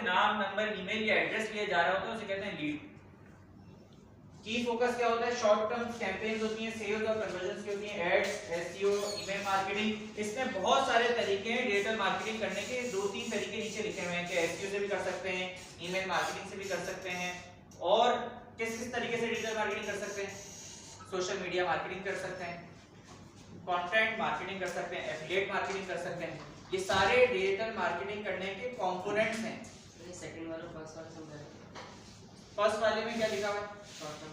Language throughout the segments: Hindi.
नाम, नंबर, ईमेल या एड्रेस लिया जा रहा होता है उसे कहते हैं लीड। की फोकस क्या होता है? शॉर्ट टर्म कैंपेन्स होती हैं, सेल्स और कन्वर्जन की होती हैं, एड्स, एसईओ, ईमेल मार्केटिंग। इसमें बहुत सारे तरीके हैं डिजिटल मार्केटिंग करने के। 2-3 तरीके नीचे लिखे हुए हैं कि एसईओ से भी कर सकते हैं, ईमेल मार्केटिंग से भी कर सकते हैं, और किस किस तरीके से डिजिटल मार्केटिंग कर सकते हैं। सोशल मीडिया मार्केटिंग कर सकते हैं, कंटेंट मार्केटिंग कर सकते हैं, एफिलिएट मार्केटिंग कर सकते हैं। ये सारे डिजिटल मार्केटिंग करने के कंपोनेंट्स हैं। सेकंड वाला फर्स्ट वाला समझा रहे फर्स्ट वाले में क्या लिखा हुआ है? शॉर्ट टर्म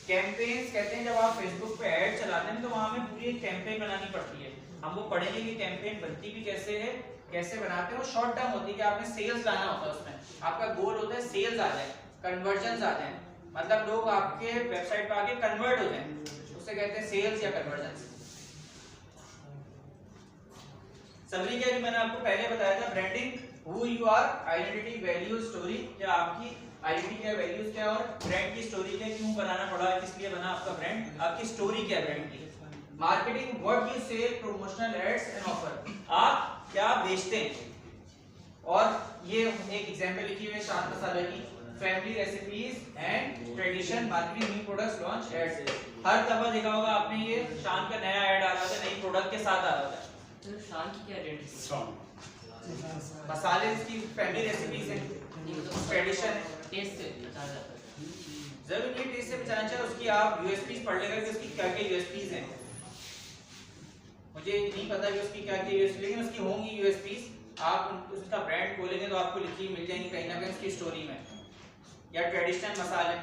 कैंपेन्स कहते हैं जब आप फेसबुक पे ऐड चलाते हैं तो वहां हमें पूरी एक कैंपेन बनानी पड़ती है। हम वो पढ़ेंगे कि कैंपेन बनती भी कैसे है, कैसे बनाते हैं। वो शॉर्ट टर्म होती है कि आपने सेल्स लाना होता है, उसमें आपका गोल होता है सेल्स आ जाए, कन्वर्जन्स आ जाए, मतलब लोग आपके वेबसाइट पे आके कन्वर्ट हो जाएं, उसे कहते हैं सेल्स या कन्वर्जन्स। समरी क्या, मैंने आपको पहले बताया था branding, who you are, identity, value, story, क्या आपकी आइडेंटिटी क्या, वैल्यूज क्या, और ब्रांड की स्टोरी क्या, क्यों बनाना पड़ा, किस लिए बना आपका ब्रांड, आपकी स्टोरी क्या है ब्रांड की। Marketing, what you sell, promotional ads and offer, आप क्या बेचते हैं। और ये एक एग्जांपल लिखी हुई है शान मसाला की, family recipes and tradition marketing, new products launch ads. हर दफा देखा होगा आपने ये शान का नया ऐड आ रहा था, नई प्रोडक्ट के साथ आ रहा था। तो शान की क्या आइडेंटिटी? मसाले इसकी फैमिली रेसिपीज है, ट्रेडिशन है, टेस्ट से बता जाता है। जरूर नहीं टेस्ट से बचाना चाहिए, उसकी आप यूएसपीज पढ़ लेगा कि उसकी क्या क्या यूएसपीज हैं। मुझे नहीं पता कि उसकी क्या क्या यूएसपी, लेकिन उसकी होंगी यूएसपीज। आप उसका ब्रांड खोलेंगे तो आपको लिखी मिल जाएंगी कहीं ना कहीं उसकी स्टोरी में। या ट्रेडिशनल मसाले,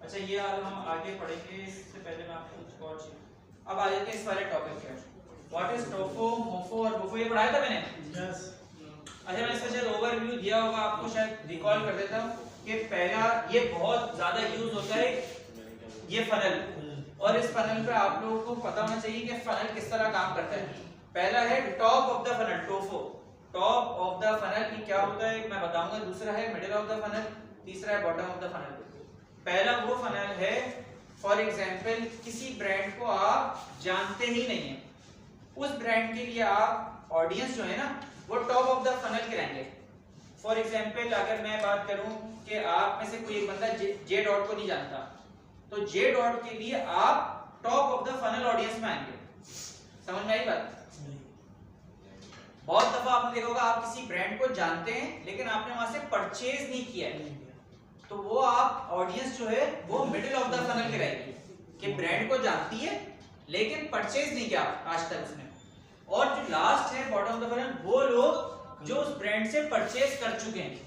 अच्छा ये हम आगे पढ़ेंगे, इससे पहले मैं आपको कुछ और चीज। अब आ जाते हैं इस वाले टॉपिक पे, व्हाट इज टोफो, मोफो और बोफो। ये पढ़ाया था मैंने। यस। अच्छा मैं इसका शायद ओवरव्यू दिया होगा आपको, शायद रिकॉल कर देता हूँ कि पहला ये बहुत ज्यादा यूज होता है ये फनल, और इस फनल पे आप लोगों को पता होना चाहिए कि फनल किस तरह काम करता है। पहला है top of the funnel, TOFU, top of the funnel की क्या होता है मैं बताऊंगा। दूसरा है मिडिल ऑफ द फनल, तीसरा है बॉटम ऑफ द फनल। पहला वो फनल है, फॉर एग्जांपल किसी ब्रांड को आप जानते ही नहीं है, उस ब्रांड के लिए आप ऑडियंस जो है ना वो टॉप ऑफ द फनल के रहेंगे। फॉर एग्जांपल अगर मैं बात करूं कि आप में से कोई एक बंदा जे डॉट को नहीं जानता, तो जे डॉट के लिए आप top of the funnel audience में आएंगे। समझ में आई बात? बहुत दफा आपने देखा होगा आप किसी ब्रांड को जानते हैं लेकिन आपने वहां से परचेज नहीं किया है, तो वो आप ऑडियंस जो है वो मिडिल ऑफ द फनल के रहेगी कि ब्रांड को जानती है लेकिन परचेज नहीं किया आज तक उसने। और जो लास्ट है बॉटम ऑफ द फनल, वो लोग जो उस ब्रांड से परचेज कर चुके हैं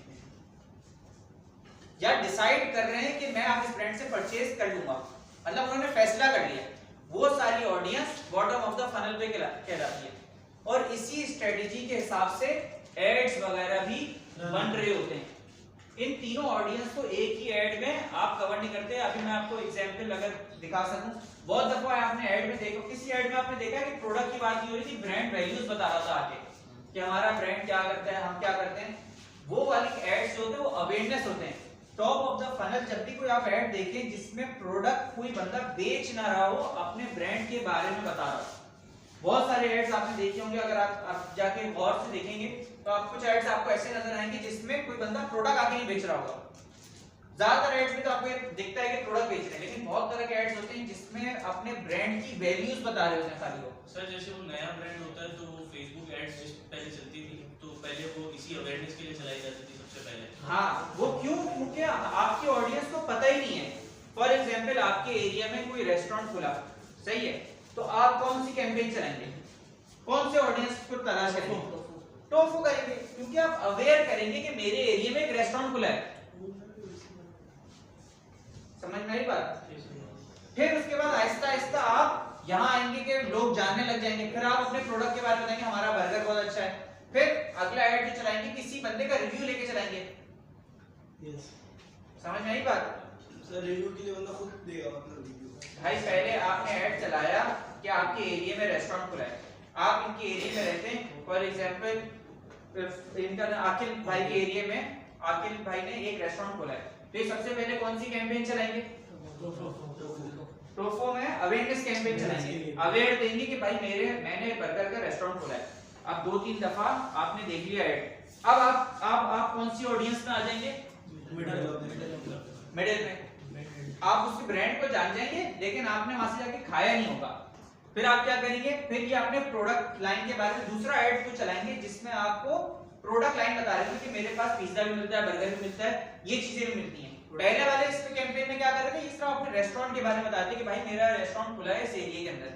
या डिसाइड कर रहे हैं कि मैं आप इस ब्रांड से परचेज कर लूंगा, मतलब उन्होंने फैसला कर लिया, वो सारी audience bottom of the funnel पे कहलाती है। और इसी स्ट्रेटेजी के हिसाब से एड्स वगैरह भी बन रहे होते हैं। इन तीनों ऑडियंस को एक ही ऐड में आप कवर नहीं करते। अभी मैं आपको एग्जांपल अगर दिखा सकूं, बहुत दफा आपने ऐड में देखो, किसी ऐड में आपने देखा कि प्रोडक्ट की बात हो रही थी, ब्रांड वैल्यूज बता रहा था आगे कि हमारा ब्रांड क्या करता है, हम क्या करते हैं। वो वाली एड्स जो होते हैं वो अवेयरनेस होते हैं। टॉप ऑफ द फनल जब भी कोई आप ऐड देखें जिसमें प्रोडक्ट कोई बंदा बेच ना रहा हो, अपने ब्रांड के बारे में बता रहा हो। बहुत सारे एड्स आपने देखे होंगे, अगर आप जाके गौर से देखेंगे तो आप कुछ एड्स आपको ऐसे नजर आएंगे जिसमें कोई बंदा प्रोडक्ट आके नहीं बेच रहा होगा। ज्यादातर एड्स में तो आपको ये दिखता है कि प्रोडक्ट बेच रहे हैं, लेकिन बहुत तरह के एड्स होते हैं जिसमें अपने ब्रांड की वैल्यूज बता रहे होते हैं खाली लोग। सर जैसे वो नया ब्रांड होता है तो वो फेसबुक एड्स पहले चलती थी, तो पहले वो इसी अवेयरनेस के लिए चलाई जाती थी सबसे पहले। हाँ, वो क्यों? क्योंकि आपकी ऑडियंस को पता ही नहीं है। फॉर एग्जांपल आपके एरिया में कोई रेस्टोरेंट खुला, सही है, तो आप कौन सी कैंपेन चलाएंगे, कौन से ऑडियंस को तलाश करेंगे? टोफू करेंगे, क्योंकि आप अवेयर करेंगे कि मेरे एरिया में एक रेस्टोरेंट खुला है। समझ में आई बात? फिर उसके बाद आहिस्ता आहिस्ता आप यहाँ आएंगे कि लोग जानने लग जाएंगे, फिर आप अपने प्रोडक्ट के बारे में बताएंगे हमारा बर्गर बहुत अच्छा है, फिर अगला ऐड जो चलाएंगे किसी बंदे का रिव्यू लेके चलाएंगे। यस। समझ में आई बात? सर रिव्यू के लिए बंदा खुद देगा अपना रिव्यू। भाई पहले आपने ऐड चलाया कि आपके एरिया में रेस्टोरेंट खुला है, आप इनके एरिया में रहते हैं। फॉर एग्जांपल इनका आकिल भाई के एरिया में आकिल भाई ने एक रेस्टोरेंट खोला है, तो ये सबसे पहले कौन सी कैंपेन चलाएंगे? टोफो में अवेयरनेस कैंपेन चलाएंगे, अवेयर देंगे कि भाई मैंने बर्गर का रेस्टोरेंट खोला है। अब 2-3 दफा आपने देख लिया एड, अब आप कौन सी ऑडियंस में आ जाएंगे? मिडिल में। आप उसके ब्रांड को जान जाएंगे, लेकिन आपने वहां से जाके खाया नहीं होगा। फिर आप क्या करेंगे? फिर ये अपने प्रोडक्ट लाइन के बारे में दूसरा ऐड को चलाएंगे, जिसमें आपको प्रोडक्ट लाइन बता रहे हैं कि मेरे पास पिज्जा भी मिलता है, बर्गर भी मिलता है, ये चीजें भी मिलती हैं। पहले वाले इस कैंपेन में क्या कर रहे थे? इस तरह अपने रेस्टोरेंट के बारे में बताते कि भाई मेरा रेस्टोरेंट खुला है इस एरिया के अंदर।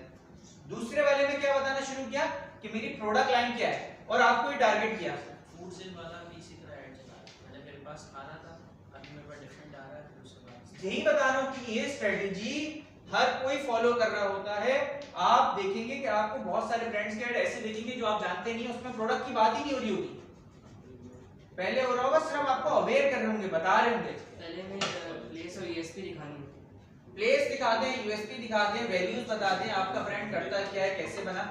दूसरे वाले में क्या बताना शुरू किया कि मेरी प्रोडक्ट लाइन क्या है, और आपको ये टारगेट किया। फूड सेल वाला भी इसी तरह ऐड चला रहा है। पहले मेरे पास आ रहा था, अभी मेरे पास डिफरेंट आ रहा है, फिर उसके बाद यही बता रहा हूं कि ये स्ट्रेटजी हर कोई फॉलो कर रहा होता है। आप देखेंगे कि आपको बहुत सारे ब्रांड्स के ऐड ऐसे देखेंगे जो आप जानते नहीं, उसमें प्रोडक्ट की बात ही नहीं हो रही होगी। पहले हो रहा होगा सिर्फ आपको अवेयर कर रहे होंगे, बता रहे होंगे। पहले में प्लेस और यूएसपी दिखानी है। प्लेस दिखा दें, यूएसपी दिखा दें, वैल्यूज बता दें, आपका ब्रांड करता क्या है, कैसे बना।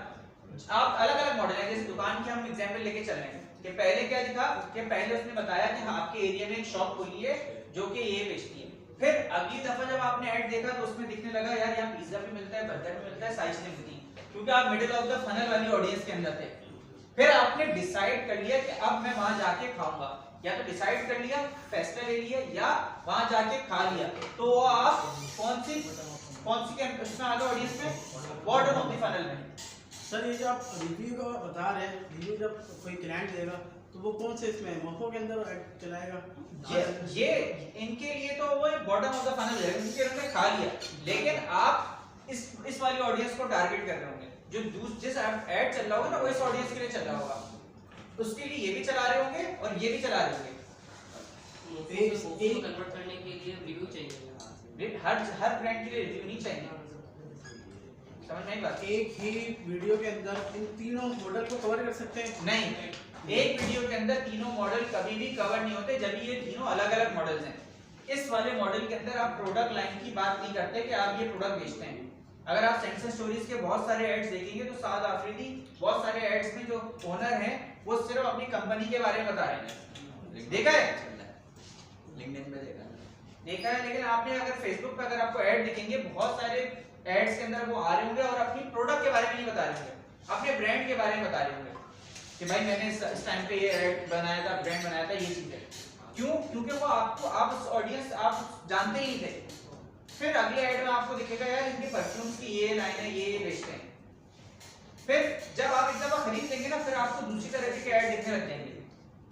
आप अलग अलग मॉडल है, जैसे दुकान की हम एग्जांपल लेके चल रहे हैं कि पहले क्या दिखा कि पहले उसने बताया कि हाँ आपके एरिया में एक शॉप खोली है जो कि ये बेचती है। फिर अगली दफा जब आपने ऐड देखा तो उसमें दिखने लगा यार यहाँ पिज्जा भी मिलता है, बर्गर भी मिलता है, साइज नहीं मिलती, क्योंकि आप मिडिल ऑफ द फनल वाली ऑडियंस के अंदर थे। फिर आपने डिसाइड कर लिया कि अब मैं वहां जाके खाऊंगा, या तो डिसाइड कर लिया, फैसला ले लिया, या वहां जाके खा लिया, तो वो आप कौन सी कैंपस में आ गए? ऑडियंस में, बॉटम ऑफ द फनल में। सर ये जो आप रिव्यू का बता रहे हैं, रिव्यू जब कोई क्लाइंट देगा तो वो कौन से इसमें मोफो के अंदर ऐड चलाएगा? ये इनके लिए तो वो बॉटम ऑफ द फनल है, उनके उन्होंने खा लिया, लेकिन आप इस वाली ऑडियंस को टारगेट कर रहे होंगे, जो जिस ऐड चल रहा होगा ना वो इस ऑडियंस के लिए चल रहा होगा, उसके लिए ये भी चला रहे होंगे और ये भी चला रहे होंगे। एक कन्वर्ट करने के लिए रिव्यू चाहिए। हर ब्रांड के लिए रिव्यू नहीं चाहिए, समझ में आई बात? एक ही वीडियो के अंदर इन तीनों मॉडल को कवर कर सकते हैं? नहीं, एक वीडियो के अंदर तीनों मॉडल कभी भी कवर नहीं होते, जब ये तीनों अलग अलग मॉडल्स हैं। इस वाले मॉडल के अंदर आप प्रोडक्ट लाइन की बात नहीं करते कि आप ये प्रोडक्ट बेचते हैं। अगर आप सेंसर स्टोरीज के बहुत सारे एड्स देखेंगे तो साद आफरीदी बहुत सारे एड्स में जो ओनर हैं वो सिर्फ अपनी कंपनी के बारे में बता रहे हैं। देखा है? लिंक्डइन पे देखा है, लेकिन आपने अगर फेसबुक पे अगर आपको ऐड दिखेंगे, बहुत सारे एड्स के अंदर वो आ रहे होंगे और अपनी प्रोडक्ट के बारे में नहीं बता रहे होंगे, अपने ब्रांड के बारे में बता रहे होंगे कि भाई मैंने इस टाइम पे ये ऐड बनाया था, ब्रांड बनाया था, ये चीज है। क्यों? क्योंकि वो आपको, आप उस ऑडियंस आप जानते ही थे। फिर अगले ऐड में आपको दिखेगा यार इनके परफ्यूम्स की ये लाइन है, ये बेचते हैं। फिर जब आप एक दफा खरीद लेंगे ना, फिर आपको दूसरी तरह के ऐड दिखने लग जाएंगे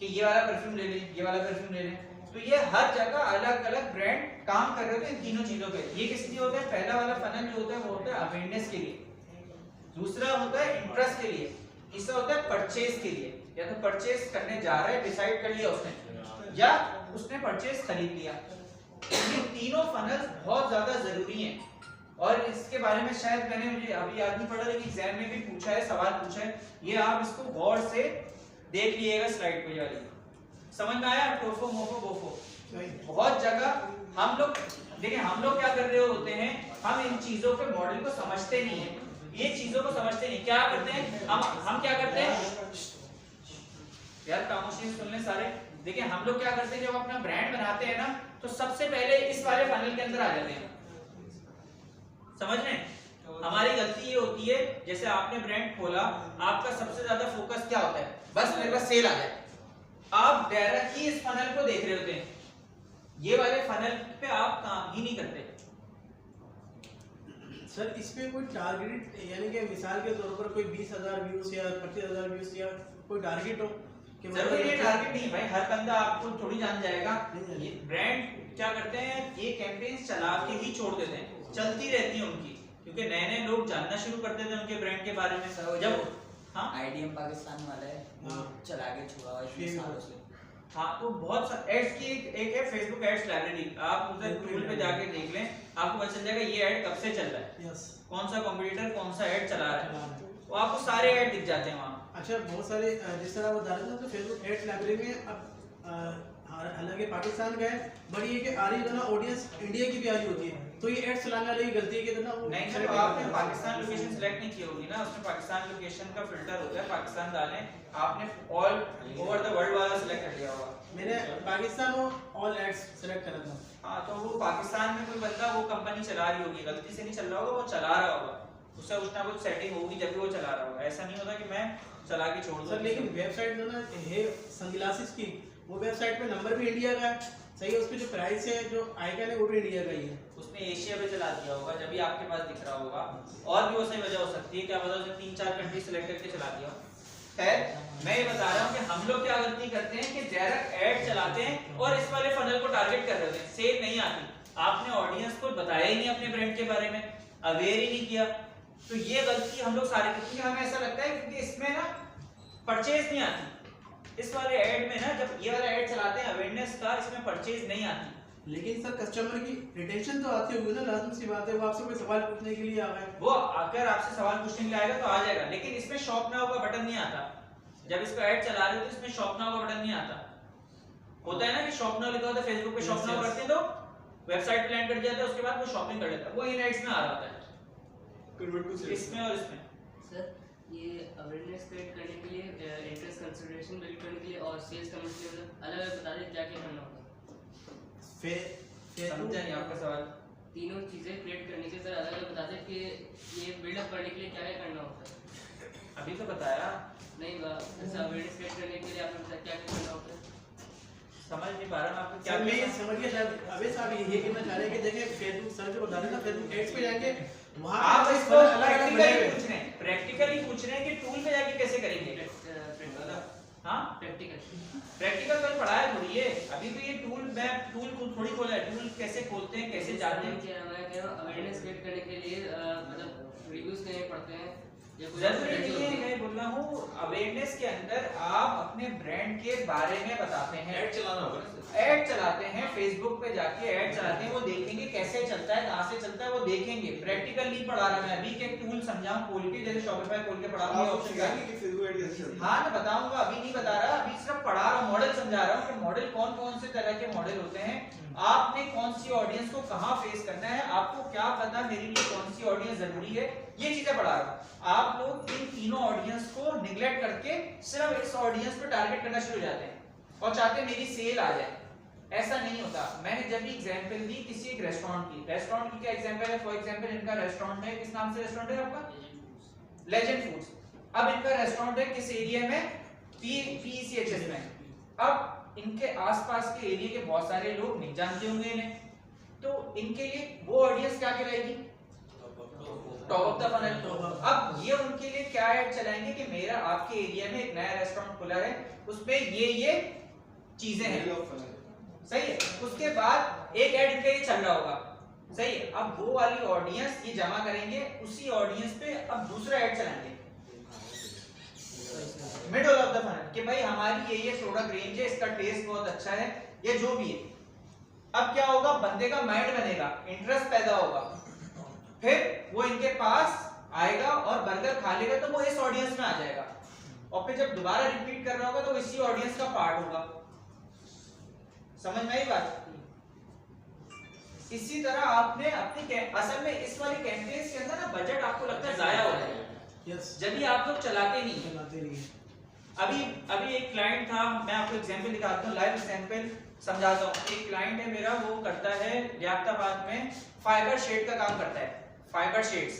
कि ये वाला परफ्यूम ले लें, ये वाला परफ्यूम ले लें। तो ये हर जगह अलग अलग ब्रांड काम कर रहे होते हैं इन तीनों चीजों पे। ये किस लिए होता है? पहला वाला फनल जो होता है वो होता है अवेयरनेस के लिए, दूसरा होता है इंटरेस्ट के लिए, तीसरा होता है परचेज के लिए। या तो परचेज करने जा रहा है, डिसाइड कर लिया उसने, या उसने परचेज खरीद लिया। ये तीनों फनल्स बहुत ज्यादा जरूरी हैं और इसके बारे में शायद मैंने मुझे अभी याद नहीं पड़ा, लेकिन एग्जाम में भी पूछा है, सवाल पूछा है। ये आप इसको गौर से देख लीजिएगा, स्लाइड पे वाली। समझ में आया? टोफो मोफो बोफो बहुत जगह हम लोग देखिए, हम लोग क्या कर रहे होते हैं, हम इन चीजों के मॉडल को समझते नहीं है, ये चीजों को समझते नहीं। क्या करते हैं हम क्या करते हैं यार, खामोशी सुन ले सारे। देखिए हम लोग क्या करते हैं, जब अपना ब्रांड बनाते हैं ना, तो सबसे पहले इस वाले फनल के अंदर आ जाते हैं। समझ रहे हैं? हमारी गलती ये होती है, जैसे आपने ब्रांड खोला, आपका सबसे ज्यादा फोकस क्या होता है? बस मेरे पास सेल आ जाए। आप डायरेक्टली इस फनल को देख रहे होते हैं, ये वाले फनल पे आप काम ही नहीं करते। सर इसमें कोई टारगेट, यानी कि मिसाल के तौर पर कोई 20,000 व्यूज या 25,000 व्यूज या कोई टारगेट हो कि जरूरी ये टारगेट नहीं भाई, हर बंदा आपको थोड़ी जान जाएगा। ये ब्रांड क्या करते हैं, ये कैंपेन्स चला के ही छोड़ देते हैं, चलती रहती है उनकी, क्योंकि नए नए लोग जानना शुरू कर देते हैं उनके ब्रांड के बारे में। जब हाँ आईडीएम पाकिस्तान वाला है, वो चला के छोड़ा हुआ है इतने सालों से। हाँ, तो बहुत सा एड्स की एक है फेसबुक एड्स लाइब्रेरी, आप उधर टूल पे जाके देख लें, आपको पता चल जाएगा ये ऐड कब से चल रहा है, यस, कौन सा कॉम्पिटिटर कौन सा ऐड चला रहा है, वो आपको सारे ऐड दिख जाते हैं वहाँ। अच्छा बहुत सारे जिस तरह बता रहे थे तो फेसबुक एड्स लाइब्रेरी में अब हालांकि पाकिस्तान का है, बट ये कि आ रही है ना ऑडियंस इंडिया की भी आ रही होती है, तो ये एड चलाने वाले की गलती है कि ना वो नहीं सर, आपने पाकिस्तान लोकेशन सिलेक्ट नहीं की होगी ना, उसमें पाकिस्तान लोकेशन का फिल्टर होता है, पाकिस्तान डालें, आपने ऑल ओवर द वर्ल्ड वाला सिलेक्ट कर लिया होगा। मैंने पाकिस्तान और ऑल एड्स सेलेक्ट करा था। हाँ, तो वो पाकिस्तान में कोई बंदा वो कंपनी चला रही होगी, गलती से नहीं चल रहा होगा, वो चला रहा होगा, उससे कुछ ना कुछ सेटिंग होगी जब भी वो चला रहा होगा। ऐसा नहीं होता कि मैं चला के छोड़ दूं। सर लेकिन वेबसाइट जो ना है सनग्लासेस की, वो वेबसाइट पे नंबर भी इंडिया का है, सही है, उसपे जो प्राइस है जो आइकन है वो भी इंडिया का ही है। उसने एशिया पे चला दिया होगा जब भी आपके पास दिख रहा होगा, और भी वो सही वजह हो सकती है, क्या पता उसने 3-4 कंट्री सिलेक्ट करके चला दिया। खैर, मैं ये बता रहा हूँ कि हम लोग क्या गलती करते हैं कि डायरेक्ट ऐड चलाते हैं और इस वाले फनल को टारगेट कर रहे होते हैं, सेल नहीं आती, आपने ऑडियंस को बताया ही नहीं अपने ब्रांड के बारे में, अवेयर ही नहीं किया, तो ये गलती हम लोग सारे करते हैं। हमें ऐसा लगता है क्योंकि इसमें ना परचेज नहीं आती, इस वाले ऐड में ना जब ये वाला ऐड चलाते हैं अवेयरनेस का, इसमें परचेज नहीं आती। लेकिन सर कस्टमर की रिटेंशन तो आती होगी ना, लाजम सी बात है, वो आपसे कोई सवाल पूछने के लिए आ गए, वो अगर आपसे सवाल पूछने के लिए आएगा तो आ जाएगा, लेकिन इसमें शॉप नाउ का बटन नहीं आता। जब इसको ऐड चला रहे हो तो इसमें शॉप नाउ का बटन नहीं आता। होता है ना कि शॉप नाउ लिखा होता है, फेसबुक पे शॉप नाउ करते हैं तो वेबसाइट पे लैंड कर जाता है, उसके बाद वो शॉपिंग कर लेता है, वो इन एड्स में आ रहा होता है इसमें और इसमें। सर ये अवेयरनेस क्रिएट करने के लिए, इंटरेस्ट कंसिडरेशन बिल्ड करने के लिए और सेल्स करने के लिए अलग अलग बता दें क्या क्या करना होगा। समझा नहीं आपका सवाल। तीनों चीजें क्रिएट करने के सर अलग अलग बता दें कि ये बिल्डअप करने के लिए क्या क्या करना होता है। अभी तो बताया नहीं, जैसे अवेयरनेस क्रिएट करने के लिए आपने बताया क्या क्या करना होता है। समझ नहीं पा रहा मैं आपको क्या सर मैं समझ गया शायद अबे साहब ये कहना चाह रहे हैं कि देखिए फेसबुक सर जो बता रहे हैं ना, फेसबुक एड्स पे जाके वहां आप पे इसको अलग-अलग बने हुए हैं। प्रैक्टिकली पूछ रहे हैं कि टूल पे जाके कैसे करेंगे। हाँ, प्रैक्टिकल कल पढ़ाया थोड़ी है, अभी तो ये टूल मैं टूल को थोड़ी खोला है, टूल कैसे खोलते हैं कैसे जाते हैं। मैं कह रहा हूँ अवेयरनेस क्रिएट करने के लिए मतलब रिव्यूज देने पड़ते हैं या कोई जरूरी नहीं है, मैं बोल रहा हूँ अवेयरनेस के अंदर आप अपने ब्रांड के बारे में बताते हैं, ऐड चलाना होगा ना सर। ऐड चलाते हैं, फेसबुक पे जाके ऐड चलाते हैं, वो देखेंगे कैसे चलता है, कहाँ से चलता है, वो देखेंगे। प्रैक्टिकल नहीं पढ़ा रहा मैं अभी, के टूल समझाऊं खोल के, जैसे शॉपिफाई खोल के पढ़ा रहा हूं। हाँ मैं बताऊंगा, अभी नहीं बता रहा, अभी सिर्फ पढ़ा रहा हूँ, मॉडल समझा रहा हूँ कि मॉडल कौन कौन से तरह के मॉडल होते हैं, आपने कौन सी ऑडियंस को कहाँ फेस करना है, आपको क्या पता मेरे लिए कौन सी ऑडियंस जरूरी है, ये चीजें पढ़ा रहा हूँ। आप लोग इन तीनों ऑडियंस को निगलेक्ट करके सिर्फ इस ऑडियंस पे टारगेट करना शुरू हो जाते हैं और चाहते हैं मेरी सेल आ जाए। ऐसा नहीं होता। मैंने जब भी एग्जांपल दी किसी एक रेस्टोरेंट की क्या एग्जांपल है, फॉर एग्जांपल इनका रेस्टोरेंट है, किस नाम से रेस्टोरेंट है आपका? Legend foods. अब इनका रेस्टोरेंट है किस एरिया में? PECHS में। अब इनके आसपास के एरिया के बहुत सारे लोग नहीं जानते होंगे इन्हें, तो इनके लिए वो ऑडियंस क्या कहलाएगी? Top of the funnel. अब ये उनके लिए क्या ऐड चलाएंगे कि मेरा आपके एरिया में एक नया रेस्टोरेंट खुला है, उसमें ये चीजें हैं, सही है। उसके बाद एक ऐड इनका ये चल रहा होगा, सही है। अब वो वाली ऑडियंस ये जमा करेंगे, उसी ऑडियंस पे अब दूसरा ऐड चलाएंगे मिडल ऑफ द फनल कि भाई हमारी ये प्रोडक्ट रेंज है, इसका टेस्ट बहुत अच्छा है, ये जो भी है। अब क्या होगा, बंदे का माइंड बनेगा, इंटरेस्ट पैदा होगा, फिर वो इनके पास आएगा और बर्गर खा लेगा तो वो इस ऑडियंस में आ जाएगा, और फिर जब दोबारा रिपीट कर रहा होगा तो इसी ऑडियंस का पार्ट होगा। समझ में आई बात? इसी तरह आपने अपनी असल में इस वाली कैंपेन्स के अंदर ना बजट आपको लगता है जाया हो रहा है, जब भी आप लोग चलाते नहीं। अभी एक क्लाइंट था, मैं आपको एग्जांपल दिखाता हूँ, लाइव एग्जांपल समझाता हूँ। एक क्लाइंट है मेरा, वो करता है लियाकताबाद में फाइबर शेड का काम करता है। फाइबर शेड्स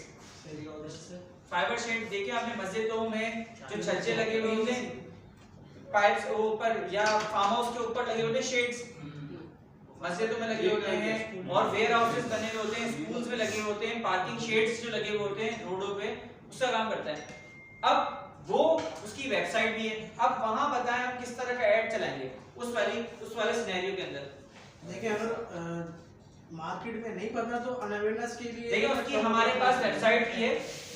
देखिए आपने मस्जिदों में जो छज्जे लगे हुए होते हैं पाइप्स ऊपर या फार्म हाउस के ऊपर लगे होते हैं, शेड्स मस्जिदों में लगे होते हैं, और वेयर हाउसेस बने हुए होते हैं, स्कूल्स में लगे होते हैं, पार्किंग शेड्स जो लगे हुए होते हैं रोडों पे, उसका काम करता है। अब वो उसकी वेबसाइट भी है। अब वहां बताएं हम किस तरह का ऐड चलाएंगे उस वाले सिनेरियो के अंदर। देखिए अगर मार्केट में नहीं पता तो अवेयरनेस के लिए देखिए उसकी हमारे पास वेबसाइट भी है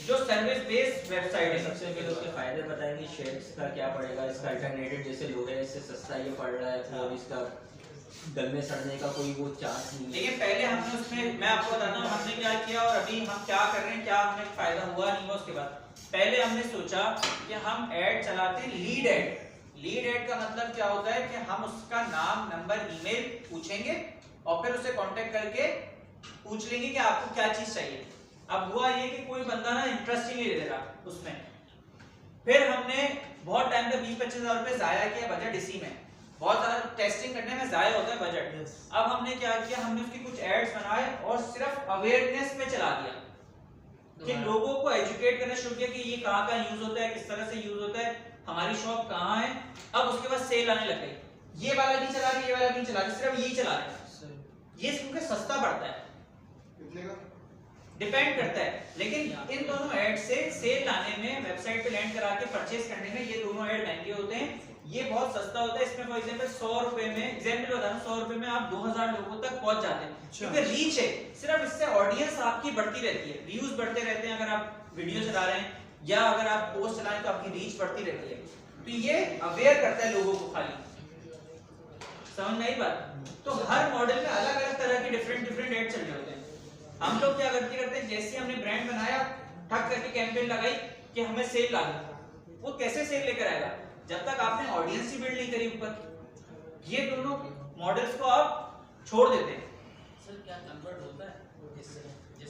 जो सर्विस बेस्ड वेबसाइट है। सबसे पहले उसके फायदे बताएंगे, शेड्स का क्या पड़ेगा, इसका अल्टरनेटिव जैसे लोहे से सस्ता ये पड़ रहा है और इसका गलने सड़ने का कोई वो चांस नहीं है। देखिए पहले हमने उसमें, मैं आपको बताता हूँ हमने क्या किया और अभी हम क्या कर रहे हैं, क्या हमें फायदा हुआ नहीं हुआ उसके बाद। पहले हमने सोचा कि हम ऐड चलाते हैं, लीड ऐड। लीड ऐड का मतलब क्या होता है कि हम उसका नाम, नंबर, ईमेल पूछेंगे और फिर उसे कांटेक्ट करके पूछ लेंगे कि आपको क्या चीज चाहिए। अब हुआ ये कि कोई बंदा ना इंटरेस्ट ही नहीं ले रहा उसमें, फिर हमने बहुत टाइम तक 20-25 हज़ार रुपए जाया किया बजट इसी में, बहुत सारा टेस्टिंग करने में जाया होता है बजट। अब हमने क्या किया, हमने उसकी कुछ एड्स बनाए और सिर्फ अवेयरनेस पे चला दिया कि लोगों को एजुकेट करना शुरू किया कि ये कहाँ का यूज होता है, किस तरह से यूज होता है, हमारी शॉप कहाँ है। अब उसके बाद सेल आने लग गई, ये वाला नहीं चला रही, ये वाला नहीं चला रही, सिर्फ यही चला रहे हैं। ये क्योंकि सस्ता पड़ता है, डिपेंड करता है। लेकिन इन दोनों ऐड से सेल लाने में, वेबसाइट पे लैंड करा के परचेस करने में ये दोनों ऐड महंगे होते हैं, ये बहुत सस्ता होता है। इसमें फॉर एग्जांपल 100 रुपए में, एग्जांपल बता रहा हूं, 100 रुपए में आप 2000 लोगों तक पहुंच जाते हैं, क्योंकि रीच है। सिर्फ इससे ऑडियंस आपकी बढ़ती रहती है, व्यूज बढ़ते रहते हैं। अगर आप वीडियो चला रहे हैं या अगर आप पोस्ट चला रहे हैं तो आपकी रीच बढ़ती रहती है। तो ये अवेयर करता है लोगों को, खाली समझ में आई बात। तो हर मॉडल में अलग अलग तरह के डिफरेंट ऐड चल रहे होते हैं। हम लोग क्या करते हैं, जैसे हमने ब्रांड बनाया, ठक करके कैंपेन लगाई कि हमें सेल लाना, वो कैसे सेल लेकर आएगा जब तक आपने ऑडियंस ही बिल्ड नहीं करी ऊपर। ये दोनों मॉडल्स को आप छोड़ देते हैं। सर क्या कन्वर्ट होता है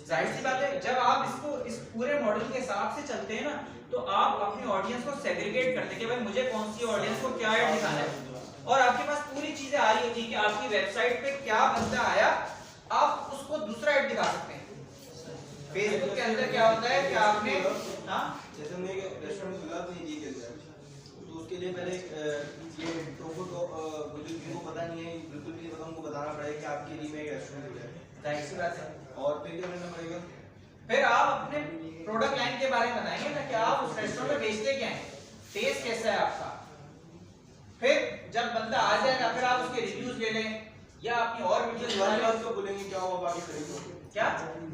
जाहिर सी बात है, जब आप इसको इस पूरे मॉडल के हिसाब से चलते हैं ना, तो आप अपनी ऑडियंस को सेग्रीगेट करते हैं कि भाई मुझे कौन सी ऑडियंस को क्या ऐड दिखाना है, और आपके पास पूरी चीजें आ रही होती है कि आपकी वेबसाइट पे क्या बंदा आया, आप उसको दूसरा ऐड दिखा सकते हैं। फेसबुक के अंदर क्या होता है कि आपने जैसे हमने एक रेस्टोरेंट खुला तो ये कर दिया, तो उसके लिए पहले ये इंट्रो को जिनको पता नहीं है, बिल्कुल भी नहीं पता, उनको बताना पड़ेगा कि आपके लिए में एक रेस्टोरेंट खुला है। जाहिर सी बात है। और फिर क्या करना पड़ेगा, फिर आप अपने प्रोडक्ट लाइन के बारे में बताएंगे ना कि आप उस रेस्टोरेंट में बेचते क्या हैं, टेस्ट कैसा है आपका। फिर जब बंदा आ जाएगा फिर आप उसके रिव्यूज ले लें या अपनी और वीडियोस वाली बात को बोलेंगे क्या हुआ बाकी खरीद लो, क्या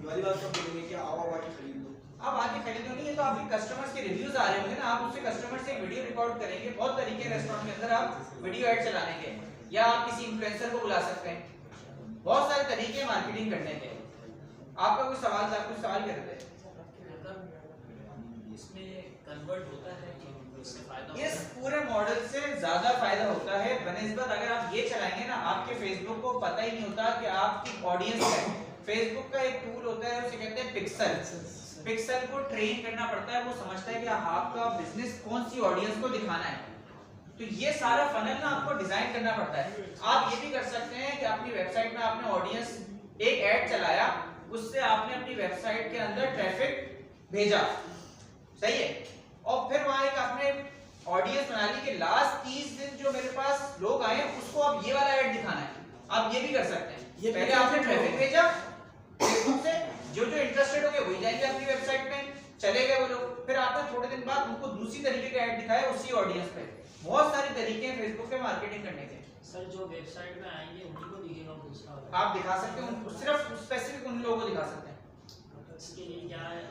वाली बात को बोलेंगे क्या हुआ बाकी खरीद लो। आप आगे खरीदो नहीं, ये तो आपके कस्टमर्स के रिव्यूज आ रहे होंगे ना, आप उससे कस्टमर से वीडियो रिकॉर्ड करेंगे। बहुत तरीके रेस्टोरेंट के अंदर आप वीडियो ऐड चलाने के, या आप किसी इन्फ्लुएंसर को बुला सकते हैं, बहुत सारे तरीके मार्केटिंग करने के। आपका कोई सवाल था, कुछ सवाल कर रहे थे? इसमें कन्वर्ट होता है कि इससे फायदा इस पूरे मॉडल से ज्यादा फायदा होता है बनिस्बत अगर आप ये चलाएंगे ना, आपके फेसबुक को पता ही नहीं होता कि आपकी ऑडियंस क्या है। फेसबुक का एक टूल होता है, उसे कहते हैं पिक्सल। पिक्सल को ट्रेन करना पड़ता है, वो समझता है कि आपका बिजनेस कौन सी ऑडियंस को दिखाना है। तो ये सारा फनल ना आपको डिजाइन करना पड़ता है। आप ये भी कर सकते हैं कि अपनी वेबसाइट में आपने ऑडियंस एक ऐड चलाया, उससे आपने अपनी वेबसाइट के अंदर ट्रैफिक भेजा, सही है, और फिर वहां एक आपने ऑडियंस बना ली कि लास्ट 30 दिन जो मेरे पास लोग आए उसको अब ये वाला ऐड दिखाना है। आप ये भी कर सकते हैं। पहले आपने ट्रैफिक भेजा फेसबुक से, जो इंटरेस्टेड हो गए वही जाएंगे अपनी वेबसाइट में, चले गए वो लोग, फिर आपने थोड़े दिन बाद उनको दूसरी तरीके का ऐड दिखाया उसी ऑडियंस पे। बहुत सारे तरीके हैं फेसबुक पे मार्केटिंग करने के। सर जो वेबसाइट पे आएंगे उन्हीं को दिखेगा दूसरा, आप दिखा सकते हो, सिर्फ स्पेसिफिक उन लोगों को दिखा सकते हैं। इसके लिए क्या है,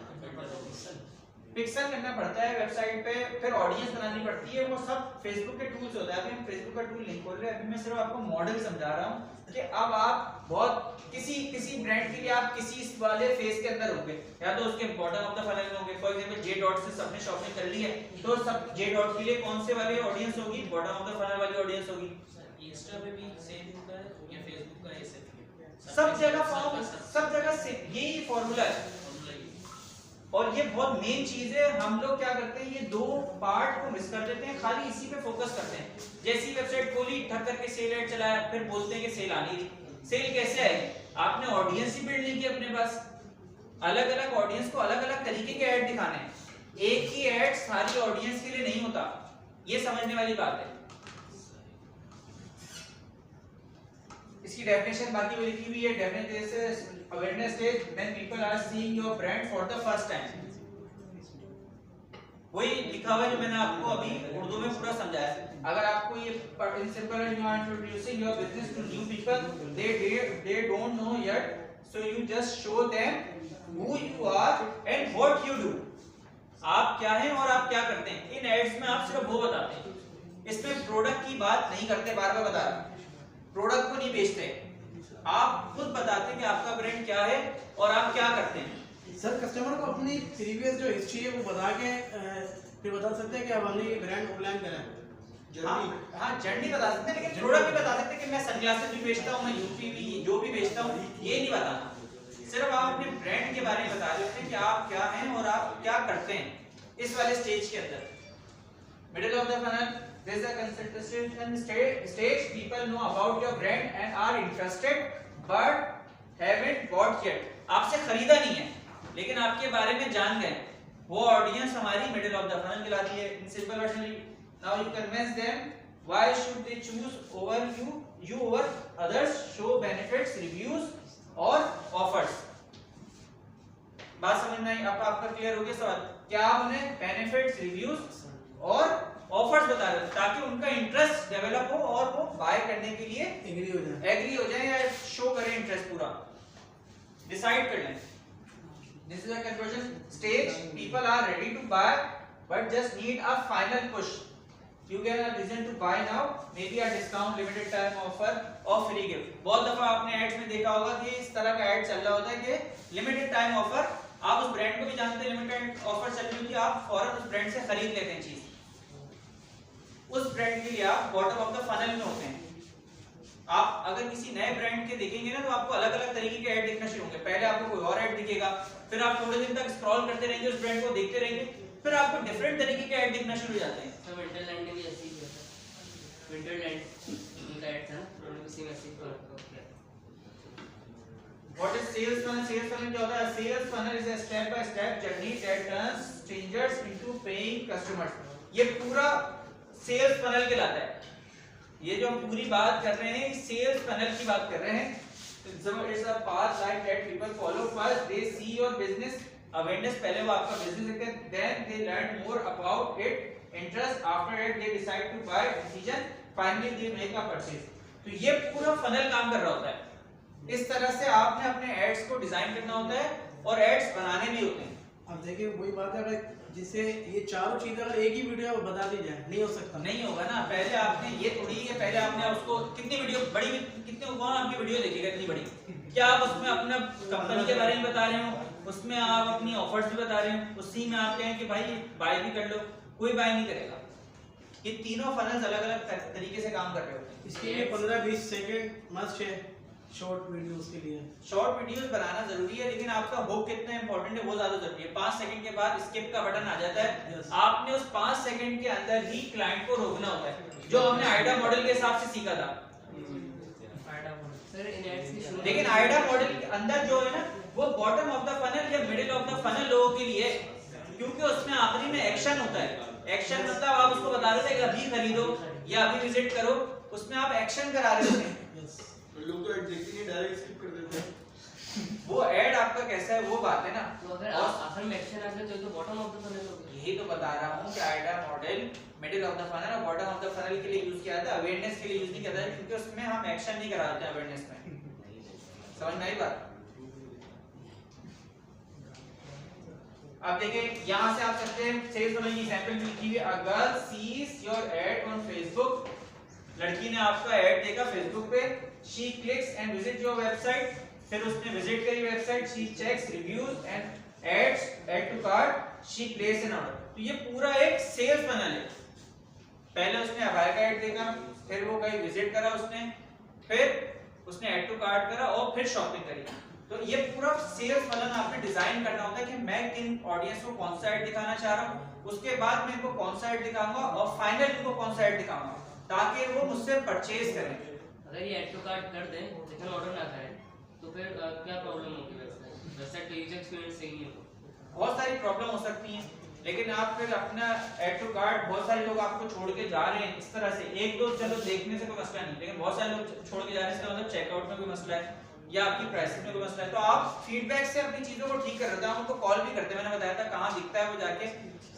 पिक्सल करना पड़ता है वेबसाइट पे, फिर ऑडियंस बनानी पड़ती है, वो सब फेसबुक के टूल्स होता है। अभी हम फेसबुक का टूल नहीं खोल रहे, अभी मैं सिर्फ आपको मॉडल समझा रहा हूँ कि अब आप बहुत किसी ब्रांड के लिए आप किसी वाले फेज के अंदर होंगे, या तो उसके बॉटम ऑफ द फनल में होंगे। फॉर एग्जांपल जे डॉट से सबने शॉपिंग कर ली है, तो सब जे डॉट के लिए कौन से वाली ऑडियंस होगी, बॉटम ऑफ द फनल वाली ऑडियंस होगी। इंस्टा पे भी सेम होता है या फेसबुक का ऐसे सब जगह से यही फॉर्मूला है। और ये बहुत मेन चीज है। हम लोग क्या करते हैं, ये दो पार्ट को मिस कर देते हैं, खाली इसी पे फोकस करते हैं। जैसी वेबसाइट खोली, ठक करके सेल ऐड चलाया, फिर बोलते हैं कि सेल आनी नहीं। सेल कैसे आएगी? आपने ऑडियंस ही बिल्ड नहीं की अपने पास। अलग अलग ऑडियंस को अलग अलग तरीके के ऐड दिखाने हैं। एक ही ऐड सारी ऑडियंस के लिए नहीं होता, ये समझने वाली बात है। इसकी डेफिनेशन बाकी में लिखी हुई है। Definition is awareness stage when people are seeing your brand for the first time. वही लिखा हुआ है जो मैंने आपको अभी उर्दू में पूरा समझाया है। अगर आपको ये in simple you are introducing your business to new people, they don't know yet, so you just show them who you are and what you do. आप क्या हैं और आप क्या करते हैं। इन एड्स में आप सिर्फ वो बताते हैं, इसमें प्रोडक्ट की बात नहीं करते। बार बार बता रहा हूं, प्रोडक्ट को नहीं बेचते, आप खुद बताते हैं कि आपका ब्रांड क्या है और आप क्या करते हैं। सर कस्टमर को अपनी प्रीवियस जो हिस्ट्री है वो बता के फिर बता सकते हैं कि अब हमने ये ब्रांड ऑफलाइन करा है। हाँ जर्नी बता सकते हैं, लेकिन थोड़ा भी बता सकते हैं कि मैं सनग्लासेस भी बेचता हूँ, मैं यूपी भी जो भी बेचता हूँ, ये नहीं बताना। सिर्फ आप अपने ब्रांड के बारे में बता देते हैं कि आप क्या हैं और आप क्या करते हैं इस वाले स्टेज के अंदर। Middle of the funnel, there is a consultation stage. People know about your brand and are interested but haven't bought yet. आपसे खरीदा नहीं है लेकिन आपके बारे में जान गए, वो ऑडियंस हमारी मिडिल ऑफ द फनल कहलाती है। इन सिंपल वर्ड्स में now you convince them why should they choose over you over others, show benefits, reviews और ऑफर्स। बात समझ में आई? आपका क्लियर हो गया सवाल? क्या आप उन्हें बेनिफिट्स, रिव्यूज और ऑफर्स बता रहे हैं ताकि उनका इंटरेस्ट डेवलप हो और वो बाय करने के लिए एग्री हो जाए या शो करें इंटरेस्ट, पूरा डिसाइड कर लें। This is a conversion stage, people are ready to buy but just need a final push. You get a reason to buy now, maybe a discount, limited time offer or free gift. बहुत दफा आपने एड्स में देखा होगा कि इस तरह का एड चल रहा होता है कि लिमिटेड टाइम ऑफर, आप उस ब्रांड को भी जानते हैं, लिमिटेड ऑफर चल रही होती है, आप फौरन उस ब्रांड से खरीद लेते हैं चीज। उस ब्रांड के लिए आप बॉटम ऑफ द फनल में होते हैं। आप अगर किसी नए ब्रांड के देखेंगे ना तो आपको अलग अलग तरीके के ऐड दिखना शुरू होंगे। पहले आपको कोई और ऐड दिखेगा, फिर आप थोड़े दिन तक स्क्रॉल करते रहेंगे, उस ब्रांड को देखते रहेंगे, फिर आपको डिफरेंट तरीके के ऐड दिखना शुरू हो जाते हैं। तो विंटरलैंड में भी ऐसे ही होता है, विंटरलैंड उनका ऐड था ना, उन्होंने उसी में ऐसे किया। What is sales funnel? Sales funnel क्या होता है? Sales funnel is a step by step journey that turns strangers into paying customers. ये पूरा सेल्स फनल कहलाता है। ये जो हम पूरी बात कर रहे हैं सेल्स फनल की बात कर रहे हैं। It's a path like that people follow. First they see your business awareness, पहले वो आपका बिजनेस देखते हैं, then they learn more about it, interest, after it they decide to buy, decision, finally they make a purchase। तो ये पूरा फनल काम कर रहा होता है। इस तरह से आपने अपने एड्स को डिजाइन करना होता है और एड्स बनाने भी होते हैं। अब देखिए वही बात है, अगर जिसे ये चारों चीजें अगर एक ही वीडियो में बता दी जाए नहीं हो सकता। नहीं होगा ना, पहले आपने ये थोड़ी है, पहले आपने उसको कितनी वीडियो बड़ी, कितने कौन आपकी वीडियो देखेगा इतनी बड़ी? क्या आप उसमें अपना कंपनी के बारे में बता रहे हो, उसमें आप अपनी ऑफर्स भी बता रहे हो, उसी में आप कहें कि भाई बाय भी कर लो, कोई बाय नहीं करेगा। ये तीनों फनल्स अलग अलग तरीके से काम कर रहे होते हैं। इसके लिए 15-20 सेकंड मस्ट है शॉर्ट वीडियोस के लिए। शॉर्ट वीडियोस बनाना जरूरी है, लेकिन आपका हुक कितना इंपॉर्टेंट है वो ज्यादा जरूरी है। 5 सेकंड के बाद स्किप का बटन आ जाता है। आपने उस 5 सेकंड के अंदर ही क्लाइंट को रोकना होता है, जो हमने आइडा मॉडल के हिसाब से सीखा था। लेकिन आइडा मॉडल के अंदर जो है ना वो बॉटम ऑफ द फनल या मिडिल ऑफ द फनल लोगों के लिए, क्योंकि उसमें आखिरी में एक्शन होता है। एक्शन मतलब आप उसको बता रहे थे कि अभी खरीदो या अभी विजिट करो, उसमें आप एक्शन करा रहे थे। लोग तो ऐड देखते नहीं, डायरेक्ट स्किप कर देते हैं। वो ऐड आपका कैसा है वो बात है ना। तो अगर आखिर में एक्शन आ गया तो बॉटम ऑफ द फनल हो गया। यही तो बता रहा हूँ कि Aida model middle of the funnel और बॉटम ऑफ द फनल के लिए यूज किया जाता है, अवेयरनेस के लिए यूज नहीं किया जाता, क्योंकि उसमें हम एक्शन नहीं कराते हैं अवेयरनेस में। समझ में आई बात? अब देखिए यहाँ से आप सकते हैं सेल्स फनल की सैंपल लिखी हुई, a girl sees your ad on Facebook. लड़की ने आपका ऐड देखा फेसबुक पे, she clicks and visit your website, फिर उसने विजिट करी website, she checks reviews and ads, add to cart, she place an order. तो ये पूरा एक सेल्स फनल है। पहले उसने अबाया का ऐड देखा, फिर वो कहीं विजिट करा उसने, फिर उसने ऐड टू कार्ट करा और फिर शॉपिंग करी। तो ये पूरा सेल्स फनल आपने डिजाइन करना होता है कि मैं किन ऑडियंस को कौन सा ऐड दिखाना चाह रहा हूँ, उसके बाद मैं इनको कौन सा ऐड दिखाऊंगा और फाइनल इनको कौन सा ऐड दिखाऊंगा ताकि वो मुझसे परचेज करें। अगर ये ऐड टू कार्ट कर दें लेकिन ऑर्डर ना करें तो फिर क्या प्रॉब्लम होगी? वेबसाइट का यूजर एक्सपीरियंस सही नहीं होगा। बहुत सारी प्रॉब्लम हो सकती हैं, लेकिन आप फिर अपना ऐड टू कार्ट, बहुत सारे लोग आपको छोड़ के जा रहे हैं इस तरह से, एक दो चलो देखने से कोई मसला नहीं, लेकिन बहुत सारे लोग छोड़ के जा रहे हैं, इसका मतलब चेकआउट में कोई मसला है या आपकी प्राइसिंग में कोई मसला है। तो आप फीडबैक से अपनी चीजों को ठीक कर रहे हैं, आप उनको कॉल भी करते हैं, मैंने बताया था कहाँ दिखता है वो जाके,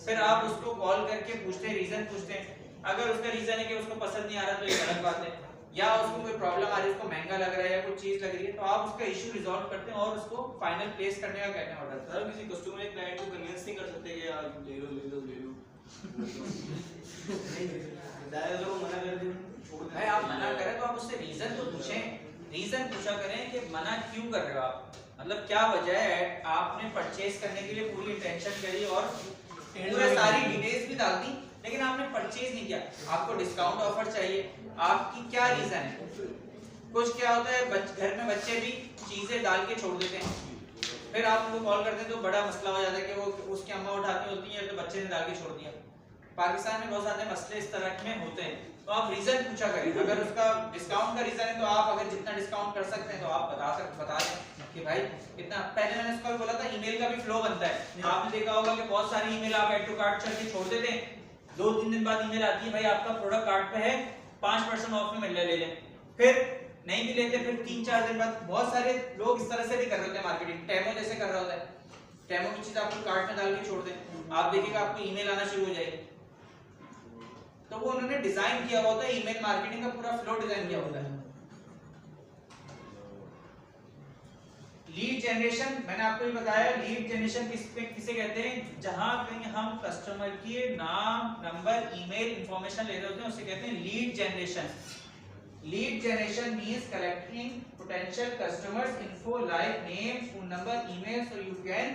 फिर आप उसको कॉल करके पूछते हैं, रीजन पूछते हैं। अगर उसका रीजन है कि उसको पसंद नहीं आ रहा तो एक अलग बात है, या उसको कोई प्रॉब्लम आ रही है, उसको महंगा लग रहा है या कोई चीज लग रही है, तो आप उसका इशू रिजॉल्व करते हैं और उसको फाइनल प्लेस करने का कहते हैं ऑर्डर। सर किसी कस्टमर या क्लाइंट को कन्विंस नहीं कर सकते कि यार ले लो ले लो ले लो, डायरेक्ट वो मना कर दे, छोड़ दे। भाई आप मना करें तो आप उससे रीजन तो पूछें, रीजन पूछा करें कि मना क्यों कर रहे हो आप, मतलब क्या वजह है, आपने परचेज करने के लिए पूरी इंटेंशन करी और पूरे सारी डिटेल्स भी डाल दी, लेकिन आपने परचेज नहीं किया, आपको डिस्काउंट ऑफर चाहिए, आपकी क्या रीजन है? कुछ क्या होता है, घर में बच्चे भी चीजें डाल के छोड़ देते हैं, फिर आप उनको कॉल करते हैं तो बड़ा मसला हो जाता है कि वो उसकी अम्मा उठाती होती है तो बच्चे ने डाल के छोड़ दिया। पाकिस्तान में बहुत सारे मसले इस तरह में होते हैं, तो आप रीजन पूछा करें। अगर उसका डिस्काउंट का रीजन है तो आप अगर जितना डिस्काउंट कर सकते हैं तो आप बता दें कि भाई कितना। पहले मैंने उसको बोला था ईमेल का भी फ्लो बनता है, आपने देखा होगा कि बहुत सारी ईमेल आप ऐड टू कार्ट चल के छोड़ देते हैं, 2-3 दिन बाद ईमेल आती है भाई आपका प्रोडक्ट कार्ट पे है 5% ऑफ में मिल ले लें, फिर नहीं भी लेते, फिर 3-4 दिन बाद। बहुत सारे लोग इस तरह से भी कर रहे होते हैं मार्केटिंग, टेमो जैसे कर रहा होता है, टेमो की चीज आपको कार्ट में डाल के छोड़ दें, आप देखिएगा आपको ईमेल आना शुरू हो जाएगी। तो वो उन्होंने डिजाइन किया होता है, ईमेल मार्केटिंग का पूरा फ्लो डिजाइन किया होता है। लीड जनरेशन, मैंने आपको ये बताया लीड जनरेशन किसे कहते हैं, जहां कहीं हम कस्टमर के नाम, नंबर, ईमेल इंफॉर्मेशन ले रहे होते हैं उसे कहते हैं lead generation. Lead generation means collecting potential customers info like name, phone number, email so you can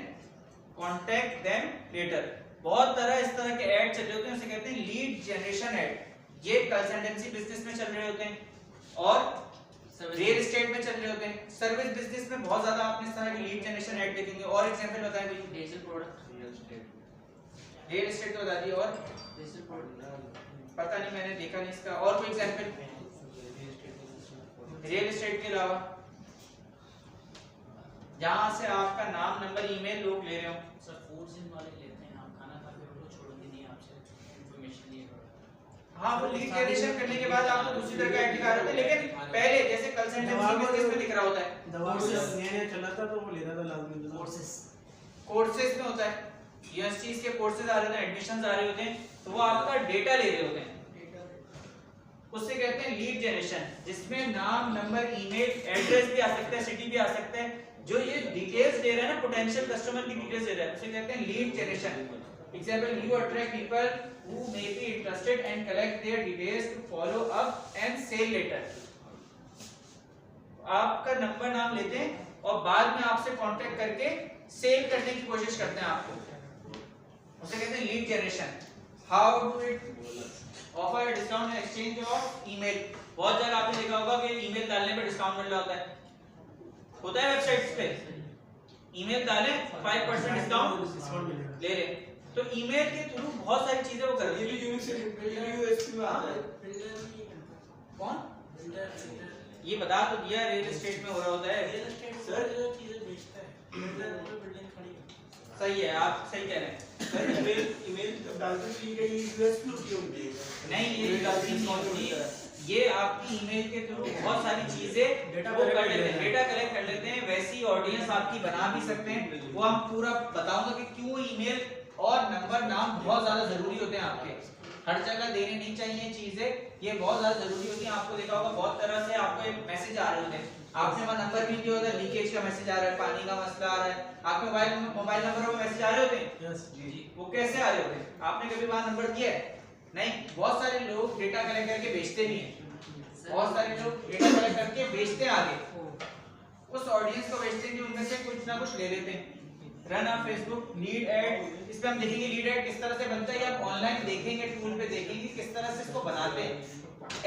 contact them later. बहुत इस तरह के ऐड चल रहे होते हैं, उसे कहते हैं लीड जनरेशन ऐड। ये कंसल्टेंसी बिजनेस में चल रहे होते हैं और रियल एस्टेट में चल रहे होते हैं, सर्विस बिजनेस में बहुत ज्यादा आपने इस तरह के लीड जनरेशन ऐड देखेंगे। और एग्जांपल बताएं कोई डिजिटल प्रोडक्ट, रियल एस्टेट तो बता दिया, और डिजिटल प्रोडक्ट पता नहीं मैंने देखा नहीं इसका, और कोई एग्जांपल रियल एस्टेट के अलावा जहां से आपका नाम, नंबर, ईमेल लोग ले रहे हो। सर फूड्स इन वाले लेते हैं, आप खाना खा के उनको छोड़ोगे नहीं, आपसे इंफॉर्मेशन लिए। हाँ, वो लीड जनरेशन करने के बाद आपको दूसरी तरह का ऐड दिखा रहे होते हैं, लेकिन पहले जैसे कंसल्टेंसी बिजनेस में दिख रहा होता है, दवा से नया चला था तो वो लेता था लाजमी कोर्सेज में होता है, यूनिवर्सिटीज के कोर्सेज आ रहे होते हैं, एडमिशंस आ रहे होते हैं, तो वो आपका डेटा ले रहे होते हैं, उससे कहते हैं लीड जनरेशन, जिसमें नाम, नंबर, ईमेल, एड्रेस भी आ सकता है, सिटी भी आ सकता है, जो ये डिटेल्स दे रहा है ना, पोटेंशियल कस्टमर की डिटेल्स दे रहा है, उसे कहते हैं lead generation. Example, you attract people who may be interested and collect their details to follow up and sell later। आपका नंबर, नाम लेते हैं और बाद में आपसे कांटेक्ट करके सेल करने की कोशिश करते हैं आपको, उसे कहते हैं lead generation. How do it offer discount and exchange of email. बहुत जगह आपने देखा होगा कि ईमेल डालने पर डिस्काउंट मिल रहा होता है वेबसाइट्स पे, ईमेल डालें 5% डिस्काउंट ले लें, तो ईमेल के थ्रू बहुत सारी चीजें वो कर रही है। कौन ये बता तो दिया, रियल एस्टेट में हो रहा होता है सर, जो चीजें बेचता है बिल्डिंग खड़ी सही है, आप सही कह रहे हैं। सर ईमेल डालते ही गई यूएसपी क्यों होती है? नहीं, ये गलती नहीं होती, ये आपकी ईमेल के थ्रू बहुत सारी चीजें डेटा वो कर लेते हैं, डेटा कलेक्ट कर लेते हैं, वैसी ऑडियंस आपकी बना भी सकते हैं। वो हम पूरा बताऊंगा कि क्यों ईमेल और नंबर, नाम बहुत ज्यादा जरूरी होते हैं आपके, हर जगह देने नहीं चाहिए चीजें, ये बहुत ज्यादा जरूरी होती है। आपको देखा होगा बहुत तरह से आपको एक मैसेज आ रहे होते हैं, आपने वहां नंबर भी दिया होता है, लीकेज का मैसेज आ रहा है, पानी का मसला आ रहा है, आपके मोबाइल नंबर पर मैसेज आ रहे होते हैं। यस जी, वो कैसे आ रहे होते हैं? आपने कभी वहां नंबर दिया है? नहीं। बहुत सारे लोग डेटा कलेक्ट करके बेचते भी हैं, बहुत सारे लोग डेटा कलेक्ट करके बेचते हैं आगे, उस ऑडियंस को बेचते हैं कि उनमें से कुछ ना कुछ ले लेते हैं। Run of Facebook lead add, इस पे हम देखेंगे लीड ऐड किस तरह से बनता है, आप ऑनलाइन देखेंगे, टूल पे देखेंगे किस तरह से इसको बनाते हैं।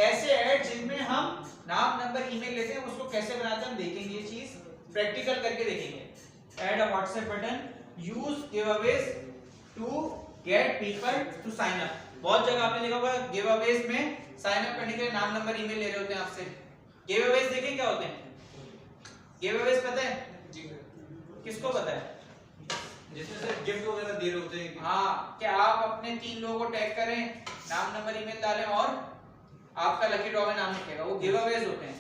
ऐसे ऐड जिनमें हम नाम, नंबर, ईमेल लेते हैं, उसको कैसे बनाते हैं हम देखेंगे, ये चीज प्रैक्टिकल करके देखेंगे। Add a WhatsApp button, use giveaways to get people to sign up. बहुत जगह आपने देखा होगा गिवअवेज में साइन अप करने के लिए नाम, नंबर, ईमेल ले रहे होते हैं आपसे। गिवअवेज देखें क्या होते हैं, गिवअवेज पता है किसको पता है? जैसे सर गिफ्ट वगैरह दे रहे होते हैं। हाँ, क्या आप अपने 3 लोगों को टैग करें, नाम, नंबर, ईमेल डालें और आपका लकी ड्रॉ में नाम लिखेगा, वो गिव अवेज होते हैं।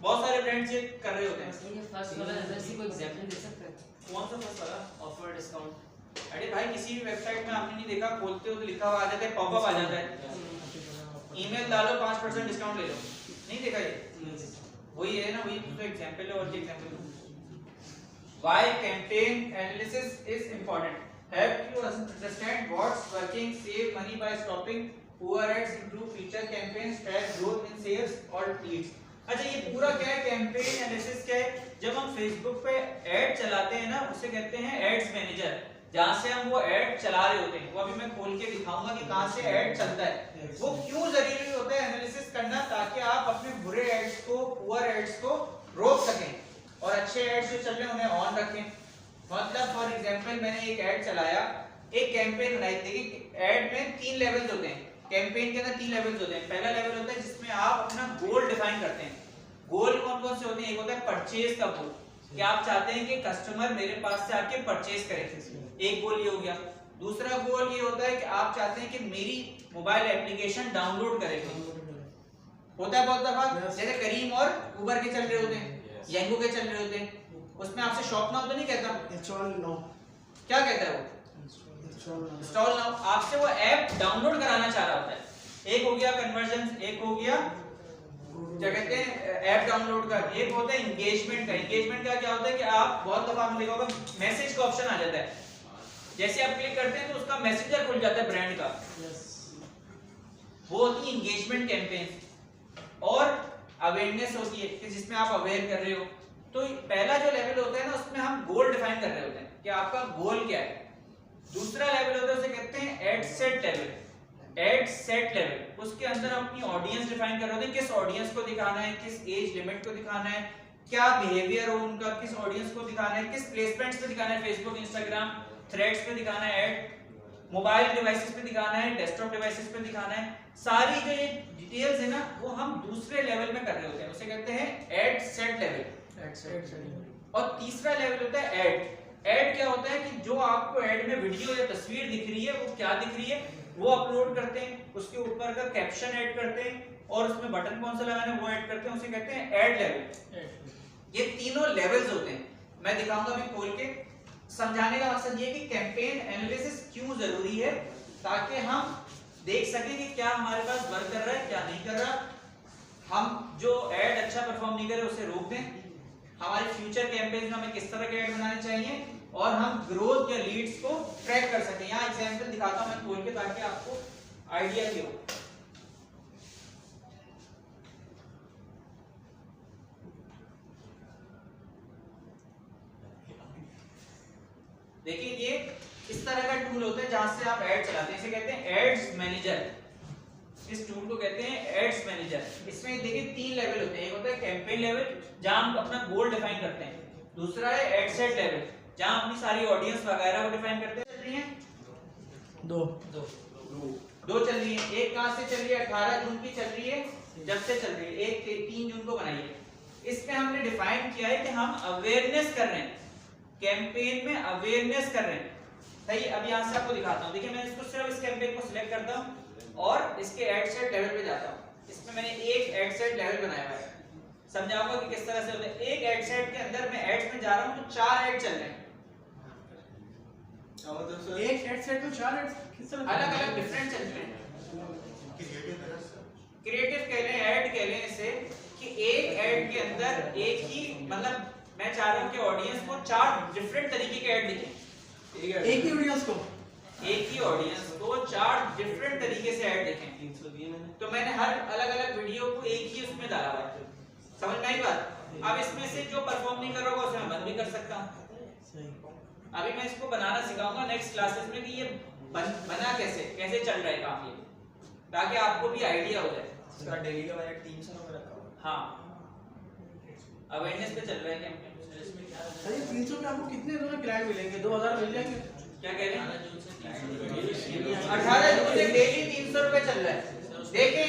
बहुत सारे ब्रांड्स ये कर रहे होते हैं। ये फर्स्ट वाला जैसे कोई एग्जांपल दे सकते हैं? कौन सा फर्स्ट वाला? Offer discount. अरे भाई, किसी भी वेबसाइट में आपने नहीं देखा, खोलते हो तो लिखा हुआ आ जाता है, पॉपअप आ जाता है, ईमेल डालो 5% डिस्काउंट ले लो, नहीं देखा ये? वही है ना, वही तो एग्जांपल है। और क्या example? Why campaign analysis is important? Help you understand what's working, save money by stopping poor ads, improve future campaigns, track growth in sales or leads। अच्छा, ये पूरा क्या है? कैंपेन एनालिसिस क्या है? जब हम फेसबुक पे ऐड चलाते हैं ना, उसे कहते हैं एड्स मैनेजर। जहां से हम वो ऐड चला रहे होते हैं, वो अभी मैं खोल के दिखाऊंगा कि कहां से ऐड चलता है। वो क्यों जरूरी होता है एनालिसिस करना, ताकि आप अपने बुरे एड्स को, पुअर एड्स को रोक सकें और अच्छे एड्स जो चल रहे हैं उन्हें ऑन रखें। मतलब फॉर एग्जांपल मैंने एक ऐड चलाया, एक कैंपेन बनाई। देखिए ऐड में 3 लेवल्स होते हैं, कैंपेन के अंदर 3 लेवल्स होते हैं। पहला लेवल होता है जिसमें आप अपना गोल डिफाइन करते हैं। गोल कौन कौन से होते हैं? एक होता है परचेज का गोल, कि आप चाहते हैं कि कस्टमर मेरे पास से आके परचेज करे, एक गोल ये हो गया। दूसरा गोल ये होता है कि आप चाहते हैं कि मेरी मोबाइल एप्लीकेशन डाउनलोड करे। होता है बहुत दफा, जैसे करीम और उबर के चल रहे होते हैं, येंगो के चल रहे होते हैं, उसमें आपसे शॉप नाउ तो नहीं कहता, इंस्टॉल नाउ, क्या कहता है वो? Install now. आपसे वो ऐप डाउनलोड कराना चाह रहा होता है। एक हो गया कन्वर्जन, एक हो गया क्या कहते हैं ऐप डाउनलोड का। एक होता है एंगेजमेंट का। एंगेजमेंट का क्या होता है कि आप बहुत दफा हमने देखा होगा मैसेज का ऑप्शन आ जाता है, जैसे आप क्लिक करते हैं तो उसका मैसेंजर खुल जाता है ब्रांड का, वो होती है एंगेजमेंट कैंपेन। और अवेयरनेस होती है कि जिसमें आप अवेयर कर रहे हो। तो पहला जो लेवल होता है ना, उसमें हम गोल डिफाइन कर रहे होते हैं कि आपका गोल क्या है। दूसरा लेवल होता है उसे कहते हैं ad set level. Ad set level, उसके अंदर हम अपनी ऑडियंस डिफाइन कर रहे होते हैं, किस ऑडियंस को दिखाना है, किस एज लिमिट को दिखाना है, क्या बिहेवियर हो उनका, किस ऑडियंस को दिखाना है, किस प्लेसमेंट्स पे दिखाना है, फेसबुक, इंस्टाग्राम, थ्रेड्स पे दिखाना है ऐड, मोबाइल डिवाइसेस पे दिखाना है, डेस्कटॉप डिवाइसेस पे दिखाना है। सारी जो ये डिटेल्स है ना, वो हम दूसरे लेवल में कर रहे होते हैं, उसे कहते हैं एड सेट लेवल। और तीसरा लेवल होता है ऐड। ऐड क्या होता है कि जो आपको ऐड में वीडियो या तस्वीर दिख रही है, वो क्या दिख रही है वो अपलोड करते हैं, उसके ऊपर का कैप्शन ऐड करते हैं और उसमें बटन कौन सा लगाना है वो ऐड करते हैं, उसे कहते हैं ऐड लेवल। ये तीनों लेवल्स होते हैं। मैं दिखाऊंगा अभी खोल के। समझाने का मकसद ये कि कैंपेन एनालिसिस क्यों जरूरी है, ताकि हम देख सकें कि क्या हमारे पास वर्क कर रहा है, क्या नहीं कर रहा। हम जो ऐड अच्छा परफॉर्म नहीं कर रहे उसे रोक दें। हमारे फ्यूचर कैंपेन में हमें किस तरह के ऐड बनाने चाहिए और हम ग्रोथ या लीड्स को ट्रैक कर सकें। यहाँ एग्जांपल दिखाता हूं मैं खोल के, ताकि आपको आइडिया भी हो। देखिए ये इस तरह का टूल होता है जहां से आप ऐड चलाते हैं, इसे कहते हैं एड्स मैनेजर। इस टूल को कहते हैं एड्स मैनेजर। इसमें देखिए 3 लेवल होते हैं। एक होता है कैंपेन लेवल, जहां हम अपना गोल डिफाइन करते हैं। दूसरा है एड सेट लेवल, जहां अपनी सारी ऑडियंस वगैरह को डिफाइन करते हैं। चल रही है दो चल रही है। एक कहां से चल रही है? 18 जून की चल रही है, जब से चल रही है। एक 3 जून को बनाई है। इसमें हमने डिफाइन किया है कि हम अवेयरनेस कर रहे हैं, कैंपेन में अवेयरनेस कर रहे हैं। सही, अब यहां से आपको दिखाता हूं। देखिए मैं इसको सिर्फ इस कैंपेन को सिलेक्ट करता हूं और इसके एड सेट लेवल पे जाता हूं। इसमें मैंने एक एड सेट लेवल बनाया हुआ है, समझाऊंगा कि किस तरह से होता है। एक एड सेट के अंदर मैं एड्स में जा रहा हूं तो 4 एड चल रहे हैं। एक एड सेट में 4 एड किस तरह अलग अलग डिफरेंट चल रहे हैं। क्रिएटिव कह लें, ऐड कह लें इसे, कि एक ऐड के अंदर एक ही, मतलब मैं चाह रहा हूं कि ऑडियंस को 4 डिफरेंट तरीके के ऐड दिखें। एक ही ऑडियंस को, एक ही ऑडियंस को 4 डिफरेंट तरीके से ऐड दिखें। तो मैंने हर अलग अलग वीडियो को एक ही उसमें डाला हुआ है। समझ में आई बात? अब इसमें से जो परफॉर्म नहीं कर रहा होगा उसे मैं बंद भी कर सकता हूं। अभी मैं इसको बनाना सिखाऊंगा नेक्स्ट क्लासेस में कि ये बना कैसे चल रहा है काम, ये ताकि आपको भी आइडिया हो जाए। इसका डेली का बजट 300 रुपए रखा हुआ है। हाँ, अवेयरनेस पे चल रहा है कैंपेन। अरे 300 में आपको कितने रोज क्लाइंट मिलेंगे? 2000 मिल जाएंगे। क्या कह रहे हैं? 18 जून से डेली 300 रुपए चल रहा है। देखिए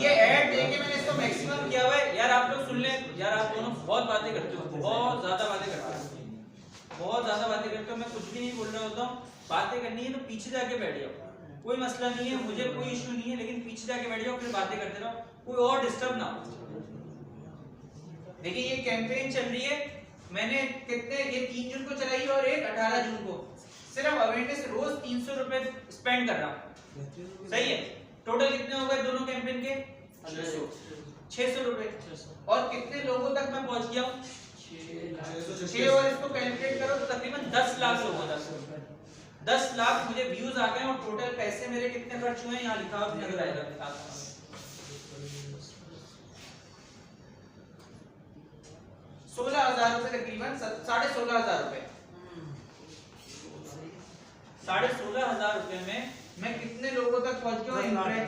ये ऐड देके मैंने इसको मैक्सिमम किया हुआ है। यार आप लोग सुन लें, यार आप दोनों बहुत बातें करते हो, बहुत ज्यादा बातें करते हो, बहुत ज्यादा बातें करते हो। मैं कुछ भी नहीं बोल रहा होता हूँ। बातें करनी है तो पीछे जाके बैठ जाओ, कोई मसला नहीं है, मुझे कोई इशू नहीं है, लेकिन पीछे जाके बैठ जाओ, फिर बातें करते रहो, कोई और डिस्टर्ब ना हो। देखिए ये कैंपेन चल रही है, मैंने कितने, ये 3 जून को चलाई और एक 18 जून को। सिर्फ अवेयरनेस रोज 300 रुपए स्पेंड कर रहा हूँ। सही है? टोटल कितने हो गए दोनों कैंपेन के? 600 रुपए। और कितने लोगों तक मैं पहुंच गया हूँ? 6 और इसको कैलकुलेट करो तो तकरीबन 10 लाख लोगों तक, 10 लाख मुझे व्यूज आ गए। और टोटल पैसे मेरे कितने खर्च हुए हैं यहाँ लिखा हुआ नजर आएगा। 16,000 रुपए, तकरीबन 16,500 रुपए। 16,500 रुपए में मैं कितने लोगों तक पहुंच गया हूँ?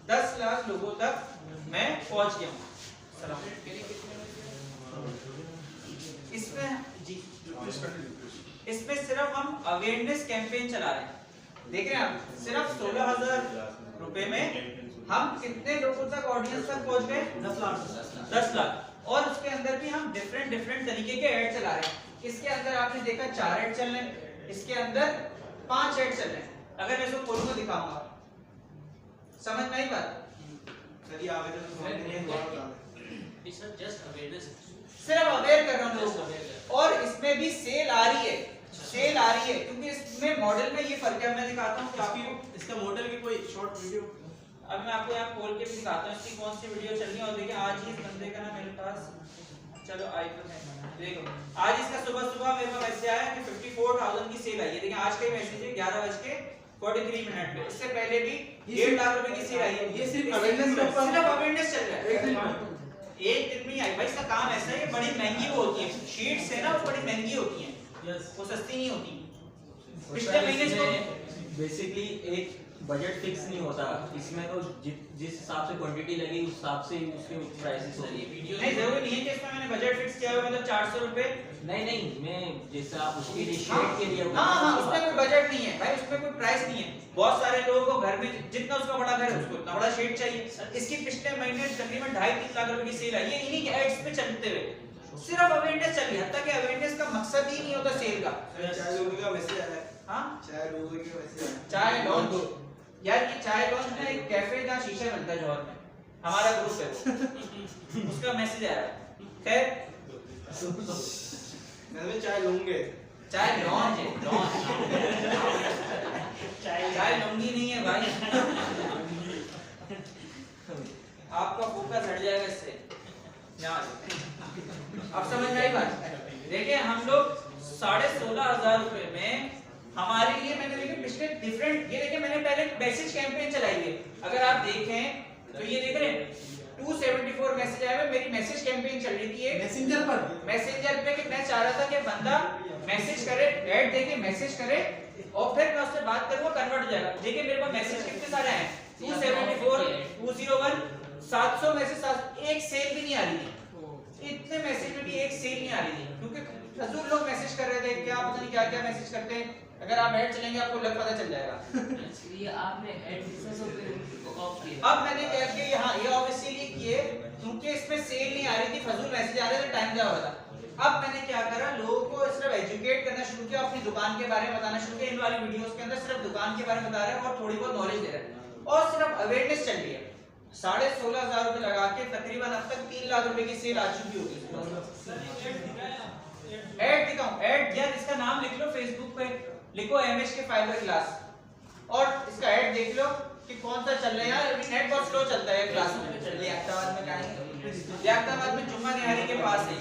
10 लाख लोगों तक मैं पहुंच गया हूँ। इसमें जी इसमें सिर्फ हम अवेयरनेस कैंपेन चला रहे हैं। देख रहे हैं आप, सिर्फ 16,000 रुपए में हम कितने लोगों तक, ऑडियंस तक पहुंच गए? 10 लाख। और उसके अंदर भी हम डिफरेंट तरीके के ऐड चला रहे हैं। इसके अंदर आपने देखा 4 ऐड चल रहे हैं, इसके अंदर 5 ऐड चल रहे हैं। अगर मैं इसको खोलूंगा दिखाऊंगा, समझ में आई बात? चलिए आगे तो समझ नहीं है, दोबारा बता दें। सर जस्ट अवेयरनेस, सिर्फ अवेयर कर रहा हूं लोगों को। और इसमें भी सेल आ रही है, सेल आ रही है, क्योंकि इसमें मॉडल में ये फर्क है। मैं दिखाता हूं कि आपको इसका मॉडल की कोई शॉर्ट वीडियो। अब मैं आपको यहाँ खोल के भी दिखाता हूँ इसकी कौन सी वीडियो चल रही है। और देखिए आज ही इस बंदे का ना मेरे पास, चलो आईफोन है, देखो आज इसका सुबह मेरे पास मैसेज आया कि 54,000 की सेल आई है। देखिए आज का ही मैसेज है 11:43 पे। इससे पहले भी 1.5 लाख रुपए की सेल आई है। ये सिर्फ अवेयरनेस का, सिर्फ अवेयरनेस चल रहा है। एक दिन में आई भाई, इसका काम ऐसा है, बड़ी महंगी वो होती है शीट्स है ना, वो बड़ी महंगी होती है, वो सस्ती नहीं होती। पिछले महीने इसको बेसिकली एक बजट फिक्स नहीं होता इसमें, तो जिस हिसाब से क्वांटिटी लगी उस हिसाब से उसके प्राइसेस होती है। नहीं, जरूरी नहीं है कि इसमें मैंने बजट फिक्स किया हुआ मतलब 400 रुपए। नहीं, मैं जैसे आप उसके लिए शेड के लिए, हाँ, उसमें कोई बजट नहीं है भाई, उसमें कोई प्राइस नहीं है। बहुत सारे लोगों को घर में जितना उसका बड़ा घर है उसको उतना बड़ा शेड चाहिए। इसकी पिछले महीने तकरीबन 2.5-3 लाख रुपए की सेल आई है इन्हीं के एड्स पे चलते हुए। सिर्फ अवेयरनेस चल रही है, हत्ता कि अवेयरनेस का मकसद ही नहीं होता सेल का। चाय लोगों का मैसेज आया है। हाँ, चाय लोगों का मैसेज आया है। चाय लॉन्च यार, ये चाय लॉन्च में एक कैफे जहाँ शीशा बनता है जौहर में, हमारा ग्रुप है वो, उसका मैसेज आया। खैर मैं चाय लूंगे, चाय लॉन्च है, लॉन्च चाय लूंगी नहीं है भाई। आपका फोकस हट जाएगा इससे। अब समझ में आई बात? देखिए हम लोग 16,500 रुपए में हमारे लिए, मैंने देखिए पिछले डिफरेंट, ये देखिए मैंने पहले मैसेज कैंपेन चलाई है। अगर आप देखें तो ये देख रहे हैं 274 मैसेज आए हुए, मेरी मैसेज कैंपेन चल रही थी मैसेंजर पे कि मैं चाह रहा था कि बंदा मैसेज करे, ऐड देके मैसेज करे और फिर मैं उससे बात करूंगा, कन्वर्ट हो जाएगा। देखिए मेरे पास मैसेज कितने सारे आए हैं, 274, 201, 700 मैसेज, एक सेल भी नहीं आ रही थी। इतने मैसेज में भी एक सेल नहीं आ रही थी, क्योंकि फजूल लोग मैसेज कर रहे थे, क्या पता नहीं क्या क्या मैसेज करते हैं। अगर आप ऐड चलेंगे आपको लग पता चल जाएगा। ये आपने ऐड बिजनेस ऑफ किया। अब मैंने क्या किया, हाँ ये ऑब्वियसली किए क्योंकि इसमें सेल नहीं आ रही थी, फजूल मैसेज आ रहे थे, टाइम जा रहा था। अब मैंने क्या करा, लोगों को सिर्फ एजुकेट करना शुरू किया, अपनी दुकान के बारे में बताना शुरू किया। इन वाली वीडियोस के अंदर सिर्फ दुकान के बारे में बता रहे हैं और थोड़ी बहुत नॉलेज दे रहे हैं और सिर्फ अवेयरनेस चल रही है। 16,500 रुपए लगा के तकरीबन अब तक 3 लाख रुपए की सेल आ चुकी होगी। ऐड दिखाऊं, ऐड यार इसका नाम लिख लो, फेसबुक पे लिखो MH के फाइबर क्लास और इसका ऐड देख लो कि कौन सा चल रहा है। यार अभी नेट बहुत स्लो चलता है क्लास में। लियाकताबाद में जाएंगे, लियाकताबाद में जुम्मा निहारी के पास है।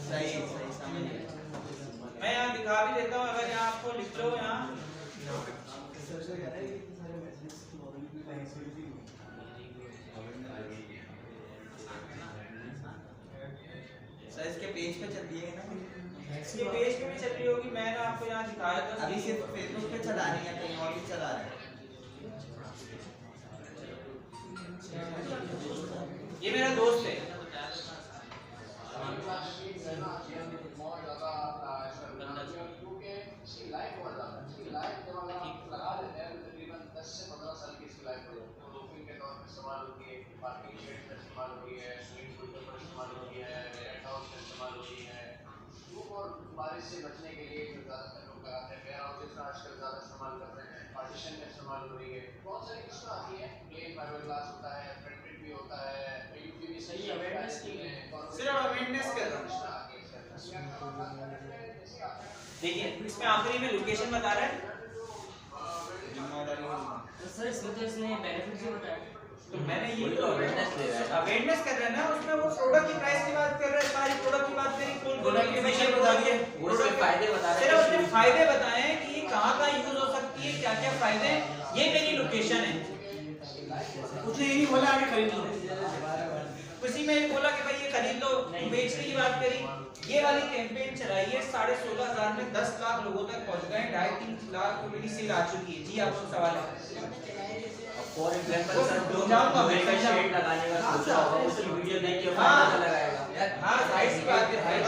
सही समझ गए। मैं यहाँ दिखा भी देता हूँ, अगर यहाँ आपको लिख लो यहाँ सर इसके पेज पे चल रही है ना, इसके पेज पे भी चल रही होगी। मैंने आपको यहाँ दिखाया था, अभी सिर्फ फेसबुक पे चलानी है, कहीं और भी चला रहे हैं। ये मेरा दोस्त है। बारिश से बचने के लिए जो ज़्यादातर लोग लगाते हैं, वेयर हाउसेस का आजकल ज़्यादा इस्तेमाल कर रहे हैं, पार्टीशन में इस्तेमाल हो रही है। बहुत सारी किस्में आती हैं, प्लेन फाइबर ग्लास होता है, प्रिंटेड भी होता है, सही अवेयरनेस की है, सिर्फ अवेयरनेस कर रहा हूँ। देखिए इसमें आखिरी में लोकेशन बता रहा है। तो सर इसमें तो इसने बेनिफिट भी बताया, तो मैंने ये तो अवेयरनेस दे रहा है, अवेयरनेस कर रहा है ना, उसमें वो प्रोडक्ट की प्राइस की बात कर रहा है, सारी प्रोडक्ट की बात करी, फुल प्रोडक्ट के फीचर बता दिए, वो सिर्फ फायदे बता रहे सिर्फ उसने हैं। फायदे बताए हैं कि ये कहाँ यूज हो सकती है, क्या क्या फायदे हैं। ये मेरी लोकेशन है, कुछ नहीं बोला, आगे खरीद लो। किसी इसी में बोला कि भाई ये खरीद लो, बेचने की बात करी। ये वाली कैंपेन चलाई है 16,500 में 10 लाख लोगों तक पहुंच गए, 2.5-3 लाख रुपए की सेल आ चुकी है। जी आपको सवाल है? फॉर एग्जांपल सर जो का शेड लगाने का सोचा होगा उसकी वीडियो देख के फायदा लगाएगा। हाँ जाहिर सी बात है भाई,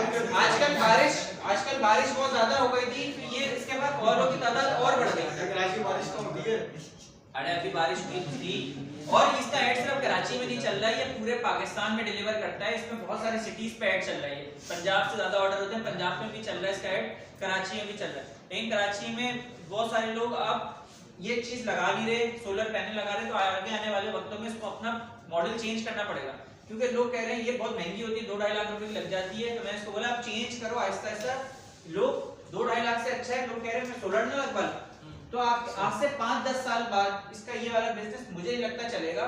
आजकल बारिश बहुत ज्यादा हो गई थी, तो ये इसके बाद कॉलों की तादाद और बढ़ गई। कराची बारिश तो होती है। अरे अभी बारिश हुई थी, और इसका ऐड सिर्फ कराची में नहीं चल रहा है, ये पूरे पाकिस्तान में डिलीवर करता है। इसमें बहुत सारे सिटीज पे ऐड चल रहा है। पंजाब से ज्यादा ऑर्डर होते हैं, पंजाब में भी चल रहा है इसका ऐड, कराची में भी चल रहा है। लेकिन कराची में बहुत सारे लोग अब ये चीज लगा नहीं रहे, सोलर पैनल लगा रहे, तो आगे आने वाले वक्तों में इसको अपना मॉडल चेंज करना पड़ेगा, क्योंकि लोग कह रहे हैं ये बहुत महंगी होती है, 2-2.5 लाख रुपए की लग जाती है। तो मैं इसको बोला आप चेंज करो आहिस्ता आहिस्ता। लोग 2-2.5 लाख से अच्छा है, लोग कह रहे हैं मैं सोलर न लगवा लूं, तो आप आज से 5-10 साल बाद इसका ये वाला बिजनेस मुझे नहीं लगता चलेगा।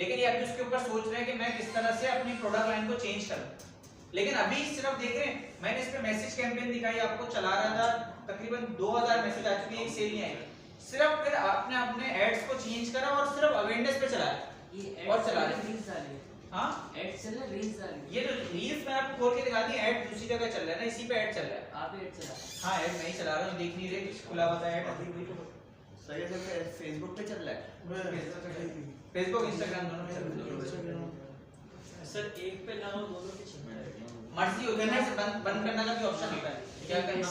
लेकिन ये अभी उसके ऊपर सोच रहे हैं कि मैं किस तरह से अपनी प्रोडक्ट लाइन को चेंज करूं। लेकिन अभी सिर्फ देख रहे हैं, मैंने इस पे मैसेज कैंपेन दिखाई आपको, चला रहा था, तकरीबन 2000 मैसेज आ चुके हैं, एक सेल नहीं आई। सिर्फ फिर आपने अपने एड्स को चेंज करा और सिर्फ अवेयरनेस पे चलाया और चला रहे। रील्स आ रही है। हाँ एड चल रहा है, रील्स आ रही है। ये तो रील्स में आपको खोल के दिखा दी, ऐड दूसरी जगह चल रहा है ना, इसी पे ऐड चल रहा है। आप एड चला रहे हैं। हाँ ऐड मैं ही चला रहा हूँ, देख नहीं रहे कुछ खुला हुआ था ऐड अभी वही तो। सर ये सर फेसबुक पे चल रहा है, फेसबुक इंस्टाग्राम दोनों पे चल रहा है। सर एक पे ना हो दोनों पे चल रहा है। मर्जी होती है ना, इसे बंद करने का भी ऑप्शन होता है, क्या करना।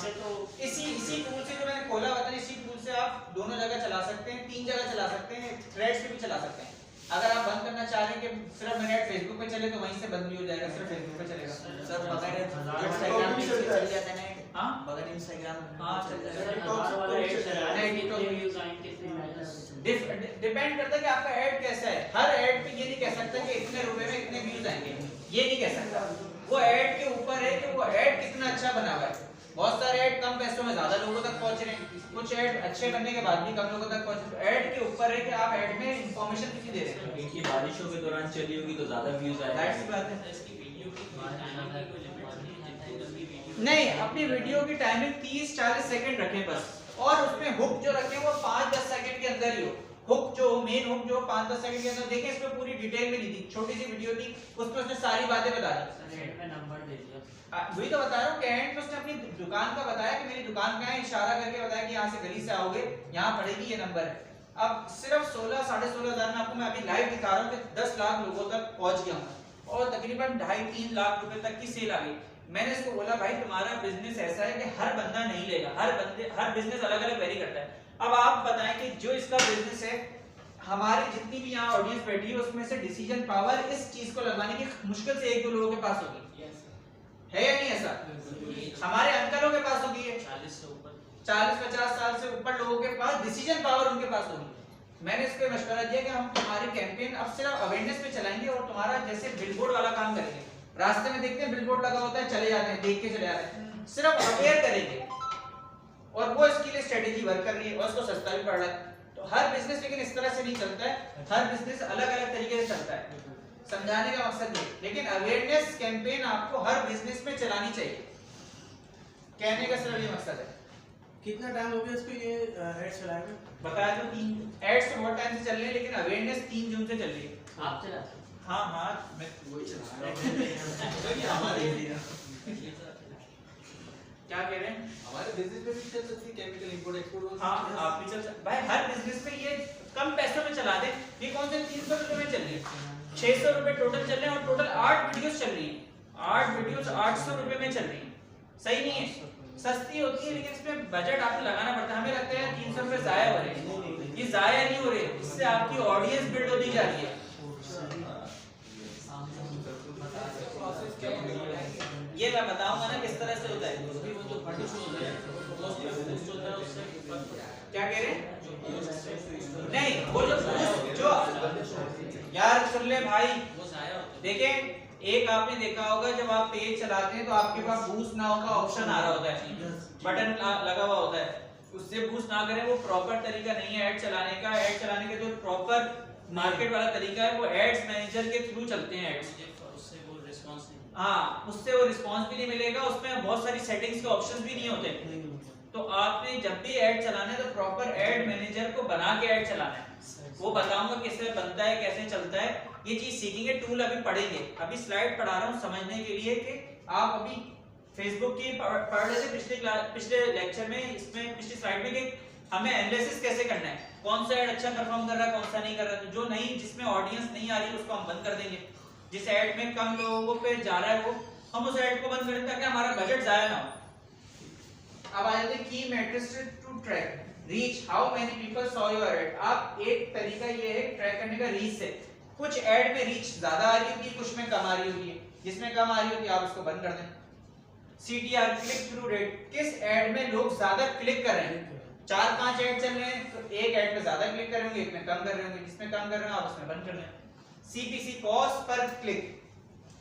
इसी टूल से जो मैंने खोला हुआ था, इसी टूल से आप दोनों जगह चला सकते हैं, 3 जगह चला सकते हैं, थ्रेड्स पे भी चला सकते हैं। अगर आप बंद करना चाह रहे हैं कि सिर्फ मेरा ऐड फेसबुक पे चले, तो वहीं से बंद भी हो जाएगा, सिर्फ फेसबुक पे चलेगा। सर बगैर इंस्टाग्राम पे चल जाता है ना, हाँ बगैर इंस्टाग्राम हाँ चल जाएगा। हमारा वाला ऐड चल रहा है, नहीं, कितने TikTok व्यूज आएंगे, कितने व्यूज डिपेंड करता है कि आपका ऐड कैसा है। हर ऐड पे ये नहीं कह सकता कि इतने रुपए में इतने व्यूज आएंगे, ये नहीं कह सकता। वो ऐड के ऊपर है कि वो ऐड कितना अच्छा बना हुआ है। बहुत सारे ऐड कम पैसों में ज्यादा लोगों तक पहुंच रहे हैं, कुछ ऐड अच्छे बनने के बाद भी कम लोगों तक पहुंच रहे हैं। ऐड के ऊपर है कि आप ऐड में इंफॉर्मेशन कितनी दे रहे हैं। इनकी बारिशों के दौरान चली होगी तो ज्यादा व्यूज आएंगे। दैट्स द बात है। इसकी वीडियो की टाइमिंग की कोई लिमिट नहीं है, जितनी लंबी वीडियो नहीं, अपनी वीडियो की टाइमिंग 30-40 सेकंड रखें बस, और उसमें हुक जो रखें वो 5-10 सेकंड के अंदर ही हो। हुक जो मेन हुक जो 5-10 सेकंड के अंदर, देखें इसमें पूरी डिटेल में नहीं थी, छोटी सी वीडियो थी, उसमें उसने सारी बातें बता दी। एड में नंबर दे दिया। वही तो बता रहा हूँ कि एंड में उसने अपनी दुकान का बताया कि मेरी दुकान कहाँ है, इशारा करके बताया कि यहाँ से गली से आओगे, यहाँ पड़ेगी, ये नंबर है। अब सिर्फ 16-16.5 हजार में आपको मैं अभी लाइव दिखा रहा हूँ कि 10 लाख लोगों तक पहुंच गया हूँ, और तकरीबन 2.5-3 लाख रुपए तक की सेल आ गई। मैंने इसको बोला भाई तुम्हारा बिजनेस ऐसा है कि हर बंदा नहीं लेगा, हर बिजनेस अलग अलग वेरी करता है। अब आप बताएं कि जो इसका बिजनेस है, हमारी जितनी भी यहाँ ऑडियंस बैठी है उसमें से डिसीजन पावर इस चीज को लगवाने की मुश्किल से 1-2 लोगों के पास होगी, है या नहीं ऐसा? हमारे अंकलों के पास होगी, 40 से ऊपर 40-50 साल से ऊपर लोगों के पास डिसीजन पावर उनके पास होगी। मैंने इसको मशवरा दिया कि हम तुम्हारी कैंपेन अब सिर्फ अवेयरनेस पे चलाएंगे, और तुम्हारा जैसे बिलबोर्ड वाला काम करेंगे। रास्ते में देखते हैं बिलबोर्ड लगा होता है, चले जाते हैं, देख के चले जाते हैं, सिर्फ अवेयर करेंगे, और वो इसके लिए स्ट्रेटेजी वर्क कर रही है, और उसको सस्ता भी पड़ रहा है। तो हर बिजनेस लेकिन इस तरह से नहीं चलता है, हर बिजनेस अलग अलग तरीके से चलता है, समझाने का मकसद नहीं। लेकिन अवेयरनेस कैंपेन आपको हर बिजनेस में चलानी चाहिए, कहने का सिर्फ ये मकसद है। कितना टाइम हो गया इसको ये ऐड चलाए हुए? बताया तो 3 एड्स तो बहुत टाइम से चल रही है, लेकिन अवेयरनेस 3 जून से चल रही है। आप चलाते हैं? हाँ मैं वही चला रहा हूँ। क्या कह रहे हैं? हमारे बिजनेस में भी चल सकती है केमिकल इंपोर्ट एक्सपोर्ट। हाँ आप भी चल सकते भाई, हर बिजनेस में ये कम पैसों में चला दे। ये कौन से 300 रुपए में चल रही है, 600 रुपए टोटल चल रहे हैं, और टोटल 8 वीडियोस चल रही है। 8 वीडियोस 800 रुपए में चल रही है, सही नहीं है? सस्ती होती है लेकिन इसमें बजट आपको लगाना पड़ता है। हमें लगता है 300 रुपए जाया हो रहे हैं, ये जाया नहीं हो रहे, इससे आपकी ऑडियंस बिल्ड होती जा रही है। ये मैं बताऊंगा ना किस तरह से होता है। क्या कह रहे हैं? नहीं, वो जो यार सुन ले भाई, देखें एक आपने देखा होगा जब आप पेज चलाते हैं तो आपके पास बूस्ट नाउ का ऑप्शन आ रहा होता है, बटन लगा हुआ होता है, उससे बूस्ट ना करें, वो प्रॉपर तरीका नहीं है ऐड चलाने का। ऐड चलाने का जो प्रॉपर मार्केट वाला तरीका है वो एड्स मैनेजर के थ्रू चलते हैं एड्स, उससे वो रिस्पांस नहीं। हाँ उससे वो रिस्पांस भी नहीं मिलेगा, उसमें बहुत सारी सेटिंग्स के ऑप्शंस भी नहीं होते। तो आपने जब भी ऐड चलाना है तो प्रॉपर ऐड मैनेजर को बना के ऐड चलाना है, वो बताऊंगा कैसे बनता है, कैसे चलता है, ये चीज सीखेंगे, टूल अभी पढ़ेंगे। अभी स्लाइड पढ़ा रहा हूँ समझने के लिए कि आप अभी फेसबुक की पढ़ रहे थे पिछले लेक्चर में, इसमें पिछली स्लाइड में, कि हमें एनालिसिस कैसे करना है, कौन सा ऐड अच्छा परफॉर्म कर रहा है, कौन सा नहीं कर रहा है। तो जो नहीं, जिसमें ऑडियंस नहीं आ रही है उसको हम बंद कर देंगे। जिस ऐड में कम लोगों पे जा रहा है वो हम उस ऐड को बंद करें ताकि हमारा बजट जाया ना हो। अब आ जाते हैं की metrics to track reach, how many people saw your ad. आप एक तरीका ये है ट्रैक करने का रीच से, कुछ ऐड में रीच ज्यादा आ रही होगी, कुछ में कम आ रही होगी, जिसमें कम आ रही होगी आप उसको बंद कर दें। CTR क्लिक थ्रू रेट, किस ऐड में लोग ज्यादा क्लिक कर रहे हैं। 4-5 ऐड चल रहे हैं तो एक ऐड पे ज्यादा क्लिक कर रहे होंगे, एक में कम कर रहे होंगे, जिसमें कम कर रहे हैं आप उसमें बंद कर दें। CPC कॉस्ट पर क्लिक,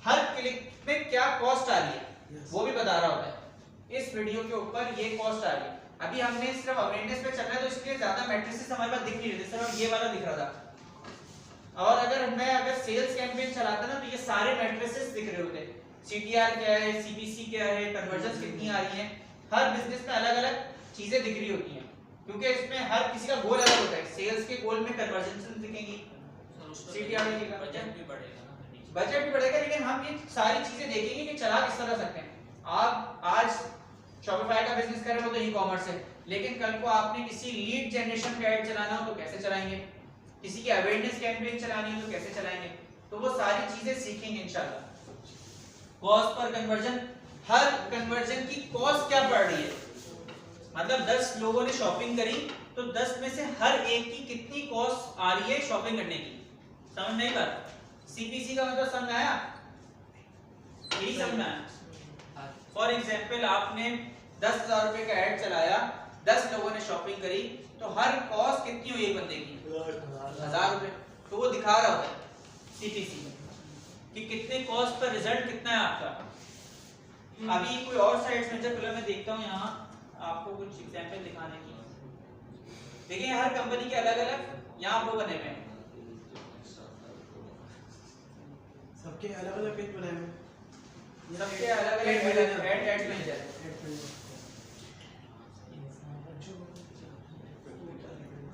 हर क्लिक में क्या कॉस्ट आ रही है वो भी बता रहा होता है। इस वीडियो के ऊपर ये कॉस्ट आ रही है। अभी हमने सिर्फ अवेयरनेस पे चलना है तो इसलिए ज्यादा मैट्रिसेस हमारे पास दिख नहीं रहे थे, सिर्फ ये वाला दिख रहा था। और अगर सेल्स कैंपेन चलाता ना तो ये सारे मैट्रिसेस दिख रहे होते। CTR क्या है, CPC क्या है, कन्वर्जन्स कितनी आ रही है, हर बिजनेस में अलग-अलग चीजें दिख रही होती हैं, क्योंकि इसमें हर किसी का गोल अलग होता है। सेल्स के गोल में कन्वर्जन्स दिखेंगी, CTR दिखेगा, बजट भी बढ़ेगा ना, बजट भी बढ़ेगा, लेकिन हम ये सारी चीजें देखेंगे कि चला किस तरह सकते हैं। आप आज Shopify का बिजनेस कर रहे हो तो ई-कॉमर्स है, लेकिन कल को आपने किसी लीड जनरेशन का ऐड चलाना हो तो कैसे चलाएंगे, किसी की अवेयरनेस कैंपेन चलानी हो तो कैसे चलाएंगे, तो वो सारी चीजें सीखेंगे इंशाल्लाह। कॉस्ट पर कन्वर्जन, हर कन्वर्जन की कॉस्ट क्या पड़ रही है, मतलब 10 लोगों ने शॉपिंग करी तो 10 में से हर एक की कितनी कॉस्ट आ रही है शॉपिंग करने की, समझ नहीं बात। CPC का मतलब समझ आया, यही समझ आया। फॉर एग्जांपल आपने 10,000 रुपए का ऐड चलाया, 10 लोगों ने शॉपिंग करी तो हर कॉस्ट कितनी हुई एक बंदे की, 1000 रुपए। तो वो दिखा रहा होता है CPC कि कितने कॉस्ट पर रिजल्ट कितना है आपका। अभी कोई और साइट्स में जब मैं देखता हूँ, यहाँ आपको कुछ एग्जांपल दिखाने की, देखिए हर कंपनी के अलग अलग यहाँ वो बने हुए हैं, सबके अलग अलग पेज बनाए हुए, सबके अलग अलग ऐड मैनेजर।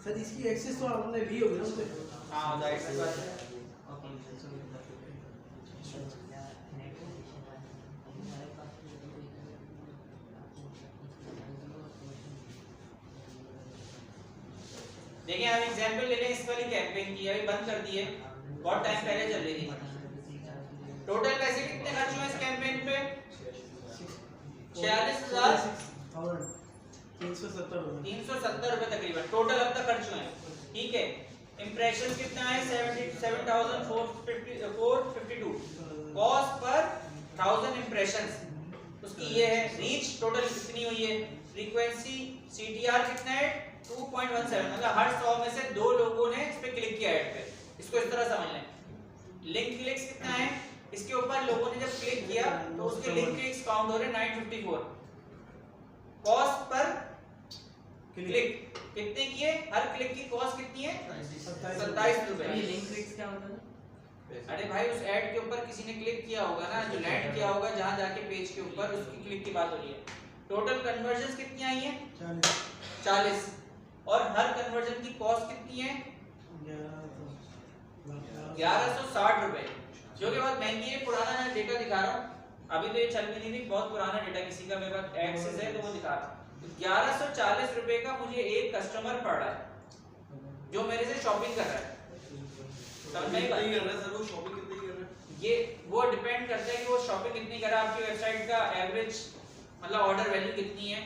सर इसकी एक्सेस तो आपने ली होगी ना उसे? हाँ जाहिर सी बात है। देखिए आप एग्जांपल ले लें इस वाली कैंपेन की, अभी बंद कर दी है, बहुत टाइम पहले चल रही थी। टोटल पैसे कितने खर्च हुए इस कैंपेन पे, 46,370 रुपए तकरीबन टोटल अब तक खर्च हुए हैं, ठीक है। इंप्रेशन कितना है, 77,452, कॉस्ट पर 1000 इंप्रेशंस उसकी ये है। रीच टोटल कितनी हुई है, फ्रीक्वेंसी CTR कितना है 2.17, मतलब हर 100 में से 2 लोगों ने इस पे क्लिक किया ऐड पे, इसको इस तरह समझ लें। लिंक क्लिक्स कितना है, इसके ऊपर लोगों ने जब क्लिक किया तो उसके लिंक क्लिक्स काउंट हो रहे 954। कॉस्ट पर क्लिक कितने की है, हर क्लिक की कॉस्ट कितनी है, 27 रुपए। ये लिंक क्लिक्स क्या होता है? अरे भाई उस ऐड के ऊपर किसी ने क्लिक किया होगा ना, जो लैंड किया होगा जहां जाके पेज के ऊपर, उसकी क्लिक की बात हो रही है। टोटल कन्वर्जन्स कितनी आई है, 40, और हर कन्वर्जन की कॉस्ट कितनी है, 1160 रुपए, जो कि बहुत महंगी है। पुराना मैं डेटा दिखा रहा हूँ, अभी तो ये चल भी नहीं, बहुत पुराना डेटा किसी का मेरे पास एक्सेस है तो वो दिखा रहा हूँ। 1140 रुपए का मुझे एक कस्टमर पड़ रहा है जो मेरे से शॉपिंग कर रहा है। समझ में आई बात? सर वो शॉपिंग कितनी कर रहा है, ये वो डिपेंड करता है कि वो शॉपिंग कितनी कर रहा है। आपकी वेबसाइट का एवरेज मतलब ऑर्डर वैल्यू कितनी है,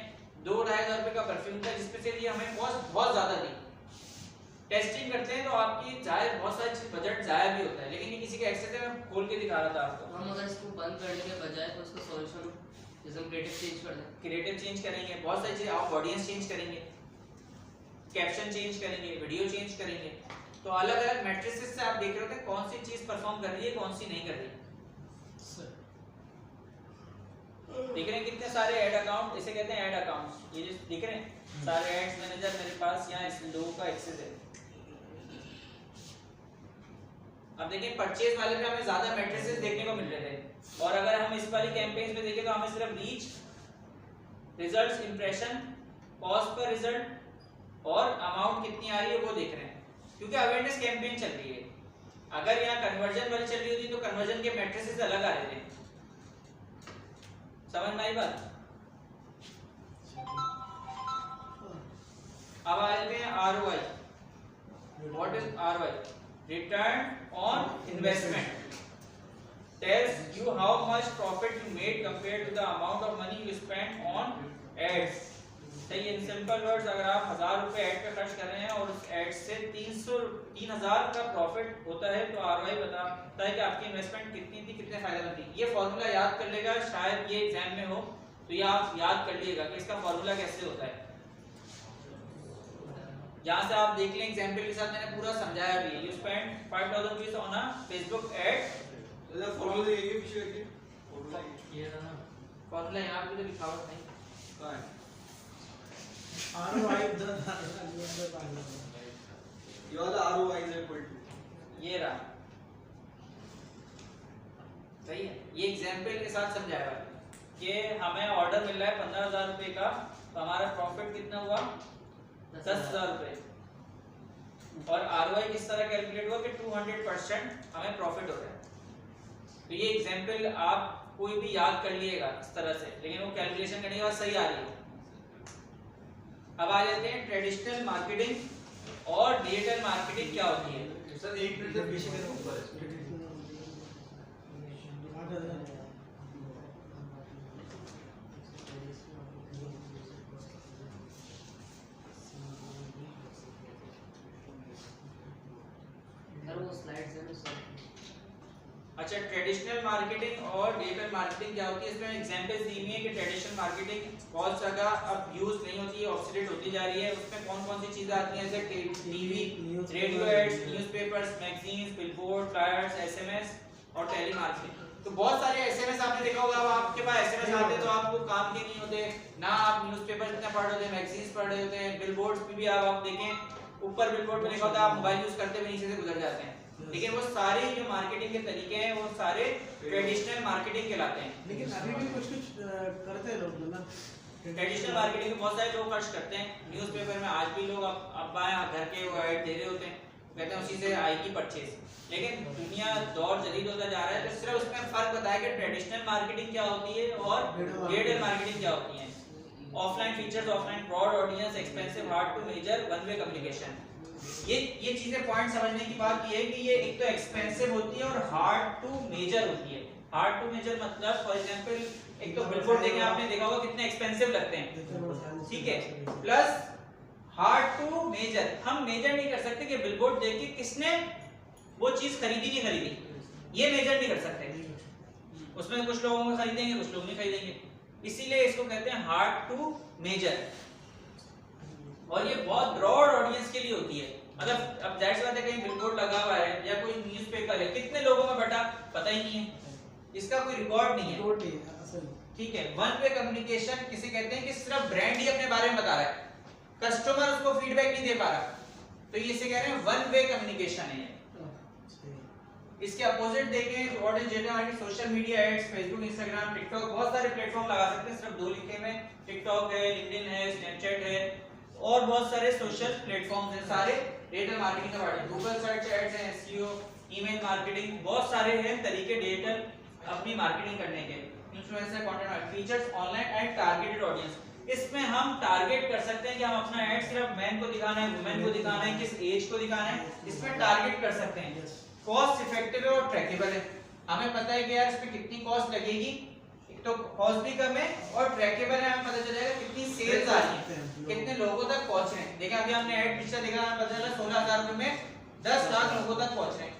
2-2.5 रुपए का परफ्यूम था जिसपे से ये हमें कॉस्ट बहुत ज्यादा थी। टेस्टिंग करते हैं तो आपकी जायज बहुत सारी बजट जाया भी होता है, लेकिन ये किसी के एक्सेस है, मैं खोल के दिखा रहा था आपको। हम अगर इसको बंद करने के बजाय तो उसका सॉल्यूशन जैसे हम क्रिएटिव चेंज कर दें, क्रिएटिव चेंज करेंगे, बहुत सारी चीजें, आप ऑडियंस चेंज करेंगे, कैप्शन चेंज करेंगे, वीडियो चेंज करेंगे, तो अलग अलग मैट्रिसेस से आप देख रहे होते हैं कौन सी चीज परफॉर्म कर रही है, कौन सी नहीं कर रही है। देख रहे हैं कितने सारे ऐड अकाउंट, इसे कहते हैं ऐड अकाउंट्स, ये जो दिख रहे हैं सारे एड्स मैनेजर मेरे पास यहाँ इस लोगों का एक्सेस है। अब देखिए परचेज वाले पे हमें ज्यादा मैट्रिसेस देखने को मिल रहे थे, और अगर हम इस वाली कैंपेन्स में देखें तो हमें सिर्फ reach, results, impression, cost per result और अमाउंट कितनी आ रही है वो देख रहे हैं। क्योंकि अवेयरनेस कैंपेन चल रही है। अगर यहाँ कन्वर्जन वाली चल रही होती तो कन्वर्जन के मैट्रिसेस अलग आ रहे थे। समझ में आई बात? अब आ जाते हैं ROI। What is ROI? Return on investment. tells you how much profit you made compared to the amount of money you spent on ads। सही है, इन सिंपल वर्ड्स, अगर आप 1000 रुपए ऐड पे खर्च कर रहे हैं और उस ऐड से 3000 का प्रॉफिट होता है तो ROI बताता है कि आपकी इन्वेस्टमेंट कितनी थी, कितने फायदेमंद थी। ये फॉर्मूला याद कर लेगा, शायद ये एग्जाम में हो तो ये आप याद कर लीजिएगा कि इसका फॉर्मूला कैसे होता है। यहाँ से आप देख लें, एग्जाम्पल के साथ मैंने पूरा समझाया भी है। You spend 5000 rupees on a Facebook ad. Formula ये पीछे रखिए, ये था ना फॉर्मूला यहाँ पे तो लिखावट नहीं कहां है? ROI ये वाला ROI is equal to, ये रहा, सही है। ये एग्जाम्पल के साथ समझाया है कि हमें ऑर्डर मिल रहा है 15000 रुपए का, तो हमारा प्रॉफिट कितना हुआ 10000 रुपए। और ROI किस तरह कैलकुलेट हुआ कि 200% हमें प्रॉफिट हो रहा है। तो ये एग्जाम्पल आप कोई भी याद कर लिएगा इस तरह से, लेकिन वो कैलकुलेशन करने के बाद सही आ रही है। अब आ जाते हैं ट्रेडिशनल मार्केटिंग और डिजिटल मार्केटिंग क्या होती है। सर एक मिनट तक पीछे मेरे ऊपर है। सर वो स्लाइड्स है ना सर। अच्छा, ट्रेडिशनल मार्केटिंग और डिजिटल मार्केटिंग क्या होती है, इसमें एग्जांपल्स दी हुई है कि ट्रेडिशनल मार्केटिंग बहुत जगह अब यूज नहीं होती है, ऑब्सोलीट होती जा रही है। उसमें कौन कौन सी चीजें आती हैं, जैसे TV, radio ads, newspapers, magazines, billboard, flyers, SMS और टेलीमार्केटिंग। तो बहुत सारे एसएमएस आपने देखा होगा, अब आपके पास एसएमएस आते तो आपको काम के नहीं होते ना, आप न्यूज़पेपर इतना पढ़ रहे होते, मैगजीन्स पढ़ रहे होते हैं, बिलबोर्ड्स पे भी आप देखें ऊपर बिलबोर्ड पे लिखा होता है, आप मोबाइल यूज करते हुए नीचे से गुजर जाते हैं। लेकिन वो सारे जो मार्केटिंग के तरीके हैं वो सारे ट्रेडिशनल मार्केटिंग कहलाते हैं। लेकिन अभी भी कुछ करते हैं लोग ना, ट्रेडिशनल मार्केटिंग में बहुत सारे लोग खर्च करते हैं। न्यूज़पेपर में आज भी लोग अब घर के वो ऐड दे रहे होते हैं, कहते हैं उसी से आएगी परचेज। लेकिन दुनिया दौर जदीद होता जा रहा है, तो सिर्फ उसमें फर्क बताया कि ट्रेडिशनल मार्केटिंग क्या होती है और डिजिटल मार्केटिंग क्या होती है। Offline features, offline broad audience, expensive, hard to measure, one way communication. ये चीजें पॉइंट समझने की बात ये है कि ये एक तो एक्सपेंसिव होती है और हार्ड टू मेजर होती है। हार्ड टू मेजर मतलब फॉर एग्जांपल एक तो बिलबोर्ड देखें, आपने देखा होगा कितने एक्सपेंसिव लगते हैं, ठीक है। प्लस हार्ड टू मेजर, हम मेजर नहीं कर सकते कि बिलबोर्ड देख के किसने वो चीज खरीदी नहीं खरीदी, ये मेजर नहीं कर सकते। उसमें कुछ लोगों को खरीदेंगे, कुछ लोग नहीं खरीदेंगे, इसीलिए इसको कहते हैं हार्ड टू मेजर। और ये बहुत ब्रॉड ऑडियंस के लिए होती है। मतलब अब जाहिर सी बात है, कहीं बिलबोर्ड लगा हुआ है या कोई न्यूज़पेपर है, कितने लोगों में बटा पता ही नहीं है, इसका कोई रिकॉर्ड नहीं है, ठीक है। वन वे कम्युनिकेशन किसे कहते हैं कि सिर्फ ब्रांड ही अपने बारे में बता रहा है, कस्टमर उसको फीडबैक नहीं दे पा रहा, तो ये इसे कह रहे हैं वन वे कम्युनिकेशन है। इसके अपोजिट देखें, what is digital marketing, social media ads, Facebook, Instagram, TikTok, बहुत सारे प्लेटफॉर्म लगा सकते हैं, सिर्फ दो लिखे में, टिकटॉक है, लिंक्डइन है, स्नैपचैट है और बहुत सारे सोशल प्लेटफॉर्म्स हैं, सारे डिजिटल मार्केटिंग का पार्ट है। गूगल सर्च एड्स हैं, एसईओ, ईमेल मार्केटिंग, बहुत सारे हैं तरीके डिजिटल अपनी मार्केटिंग करने के। Influencer content features, online and targeted audience, इसमें हम टारगेट कर सकते हैं कि हम अपना ऐड सिर्फ मैन को दिखाना है, वुमेन को दिखाना है, किस एज को दिखाना है, इसमें टारगेट कर सकते हैं। कॉस्ट इफेक्टिव है और ट्रैकेबल है, हमें पता है कि यार इसमें कितनी कॉस्ट लगेगी, तो कॉस्ट भी कम है और ट्रैकेबल है, हमें पता चल जाएगा कितनी सेल्स आ रही है, कितने लोगों तक पहुंच रहे हैं। देखा अभी हमने ऐड पिछला देखा, हमें पता चला 16000 रुपए में 10 लाख लोगों तक पहुंच रहे हैं।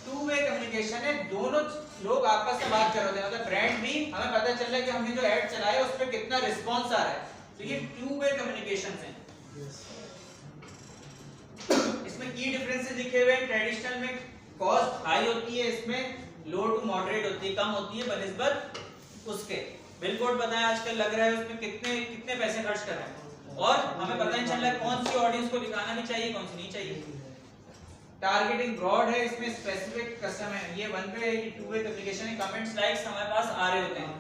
टू वे कम्युनिकेशन है, दोनों लोग आपस में बात कर रहे हैं, मतलब ब्रांड भी हमें पता चल रहा है कि हमने जो ऐड चलाया उस पर कितना रिस्पांस आ रहा है, तो ये टू वे कम्युनिकेशन है। इसमें की डिफरेंसेस लिखे हुए हैं। ट्रेडिशनल में कॉस्ट हाई होती है, इसमें लो टू मॉडरेट होती है, कम होती है बनिस्बत उसके। बिलबोर्ड बताया आजकल लग रहा है, उसमें कितने पैसे खर्च कर रहे हैं और हमें पता नहीं चल रहा है कौन सी ऑडियंस को दिखाना भी चाहिए, कौन सी नहीं चाहिए। टारगेटिंग ब्रॉड है, इसमें स्पेसिफिक कस्टमर है, ये वन वे है, ये टू वे कम्युनिकेशन है। कमेंट्स लाइक्स हमारे पास आ रहे होते हैं,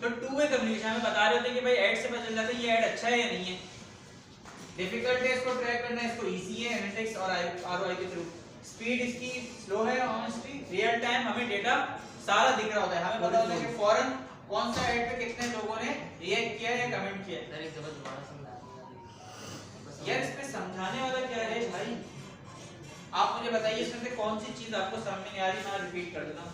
तो टू वे कम्युनिकेशन हमें बता रहे होते हैं कि भाई ऐड से पता चल जाता है ये ऐड अच्छा है या नहीं है। डिफिकल्ट है इसको ट्रैक करना, इसको इजी है एनालिटिक्स और आरओआई के थ्रू। स्पीड इसकी स्लो है, ऑनेस्टली रियल टाइम हमें डेटा सारा दिख रहा होता है, हमें पता होता है कि फौरन कौन सा ऐड पे कितने लोगों ने रिएक्ट किया या कमेंट किया। सर एक दफा दोबारा समझा यार इसमें समझाने वाला क्या है भाई, आप मुझे बताइए इसमें से कौन सी चीज आपको समझ नहीं आ रही, मैं रिपीट कर देता हूं।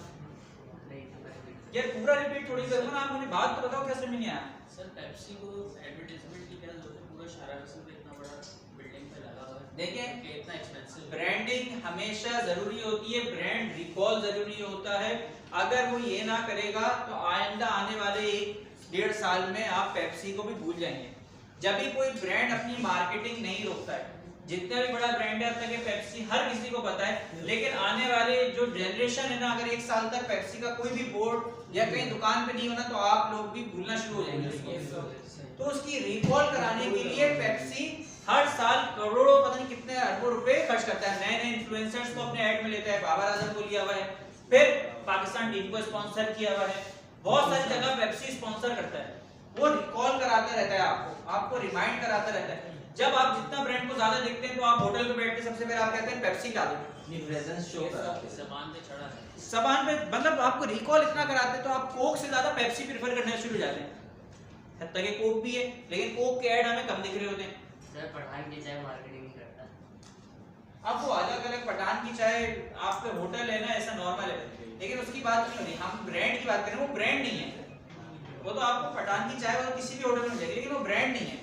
यार पूरा रिपीट थोड़ी करूंगा ना, आप मुझे बात तो बताओ क्या समझ नहीं आया। सर पेप्सी को एडवर्टाइजमेंट की क्या जरूरत है, पूरा शारा रसन पे इतना बड़ा बिल्डिंग पे लगा हुआ है, देखिए कि इतना एक्सपेंसिव ब्रांडिंग हमेशा जरूरी होती है, ब्रांड रिकॉल जरूरी होता है। अगर वो ये ना करेगा तो आइंदा आने वाले 1-1.5 साल में आप पेप्सी को भी भूल जाएंगे। जब भी कोई ब्रांड अपनी मार्केटिंग नहीं रोकता है, जितना भी बड़ा ब्रांड है अब तक पेप्सी हर किसी को पता है, लेकिन आने वाले जो जनरेशन है ना, अगर 1 साल तक पेप्सी का कोई भी बोर्ड या कहीं दुकान पे नहीं होना तो आप लोग भी भूलना शुरू हो जाएंगे उसको। तो उसकी रिकॉल कराने के लिए पेप्सी हर साल करोड़ों पता नहीं कितने अरबों रुपए खर्च करता है, नए नए इन्फ्लुएंसर्स को अपने ऐड में लेता है, बाबर आजम को लिया हुआ है, फिर पाकिस्तान टीम को स्पॉन्सर किया हुआ है, बहुत सारी जगह पेप्सी स्पॉन्सर करता है। वो रिकॉल कराता रहता है, आपको रिमाइंड कराता रहता है। जब आप जितना ब्रांड को ज्यादा देखते हैं तो आप होटल पे बैठ के सबसे पहले आप कहते हैं पेप्सी ला दो, ये प्रेजेंस शो कराते हैं। जबान पे चढ़ा है। जबान पे मतलब आपको रिकॉल इतना कराते हैं तो आप कोक से ज्यादा पेप्सी प्रेफर करने शुरू हो जाते हैं। हद तक कि कोक भी है, लेकिन कोक के ऐड हमें कम दिख रहे होते हैं। सर पठान की चाय मार्केटिंग नहीं करता। अब वो अलग अलग पठान की चाय आपके होटल है ना, ऐसा नॉर्मल है, लेकिन उसकी बात नहीं हो रही, हम ब्रांड की बात करें। वो ब्रांड नहीं है, वो तो आपको पठान की चाय और किसी भी होटल में मिलेगी, लेकिन वो ब्रांड नहीं है।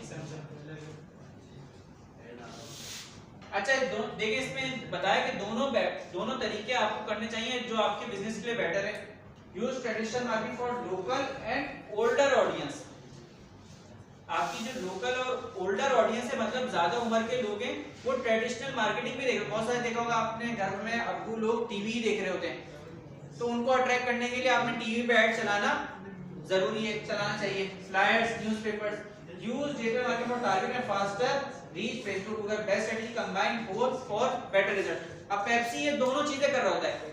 अच्छा देखिए इसमें बताया कि दोनों तरीके आपको करने चाहिए जो आपके बिजनेस के लिए बेटर है। Use traditional marketing for local and older audience. आपकी जो लोकल और ओल्डर ऑडियंस है, मतलब ज्यादा उम्र के लोग हैं, वो ट्रेडिशनल मार्केटिंग भी देख रहे। बहुत सारे देखा होगा आपने, घर में अब्बू लोग टीवी देख रहे होते हैं, तो उनको अट्रैक्ट करने के लिए आपने टीवी पे ऐड चलाना जरूरी है, चलाना चाहिए। Flyers, newspapers, use digital marketing for target and faster reach Facebook Google best strategy combine both for better result. अब पेप्सी ये दोनों चीजें कर रहा होता है,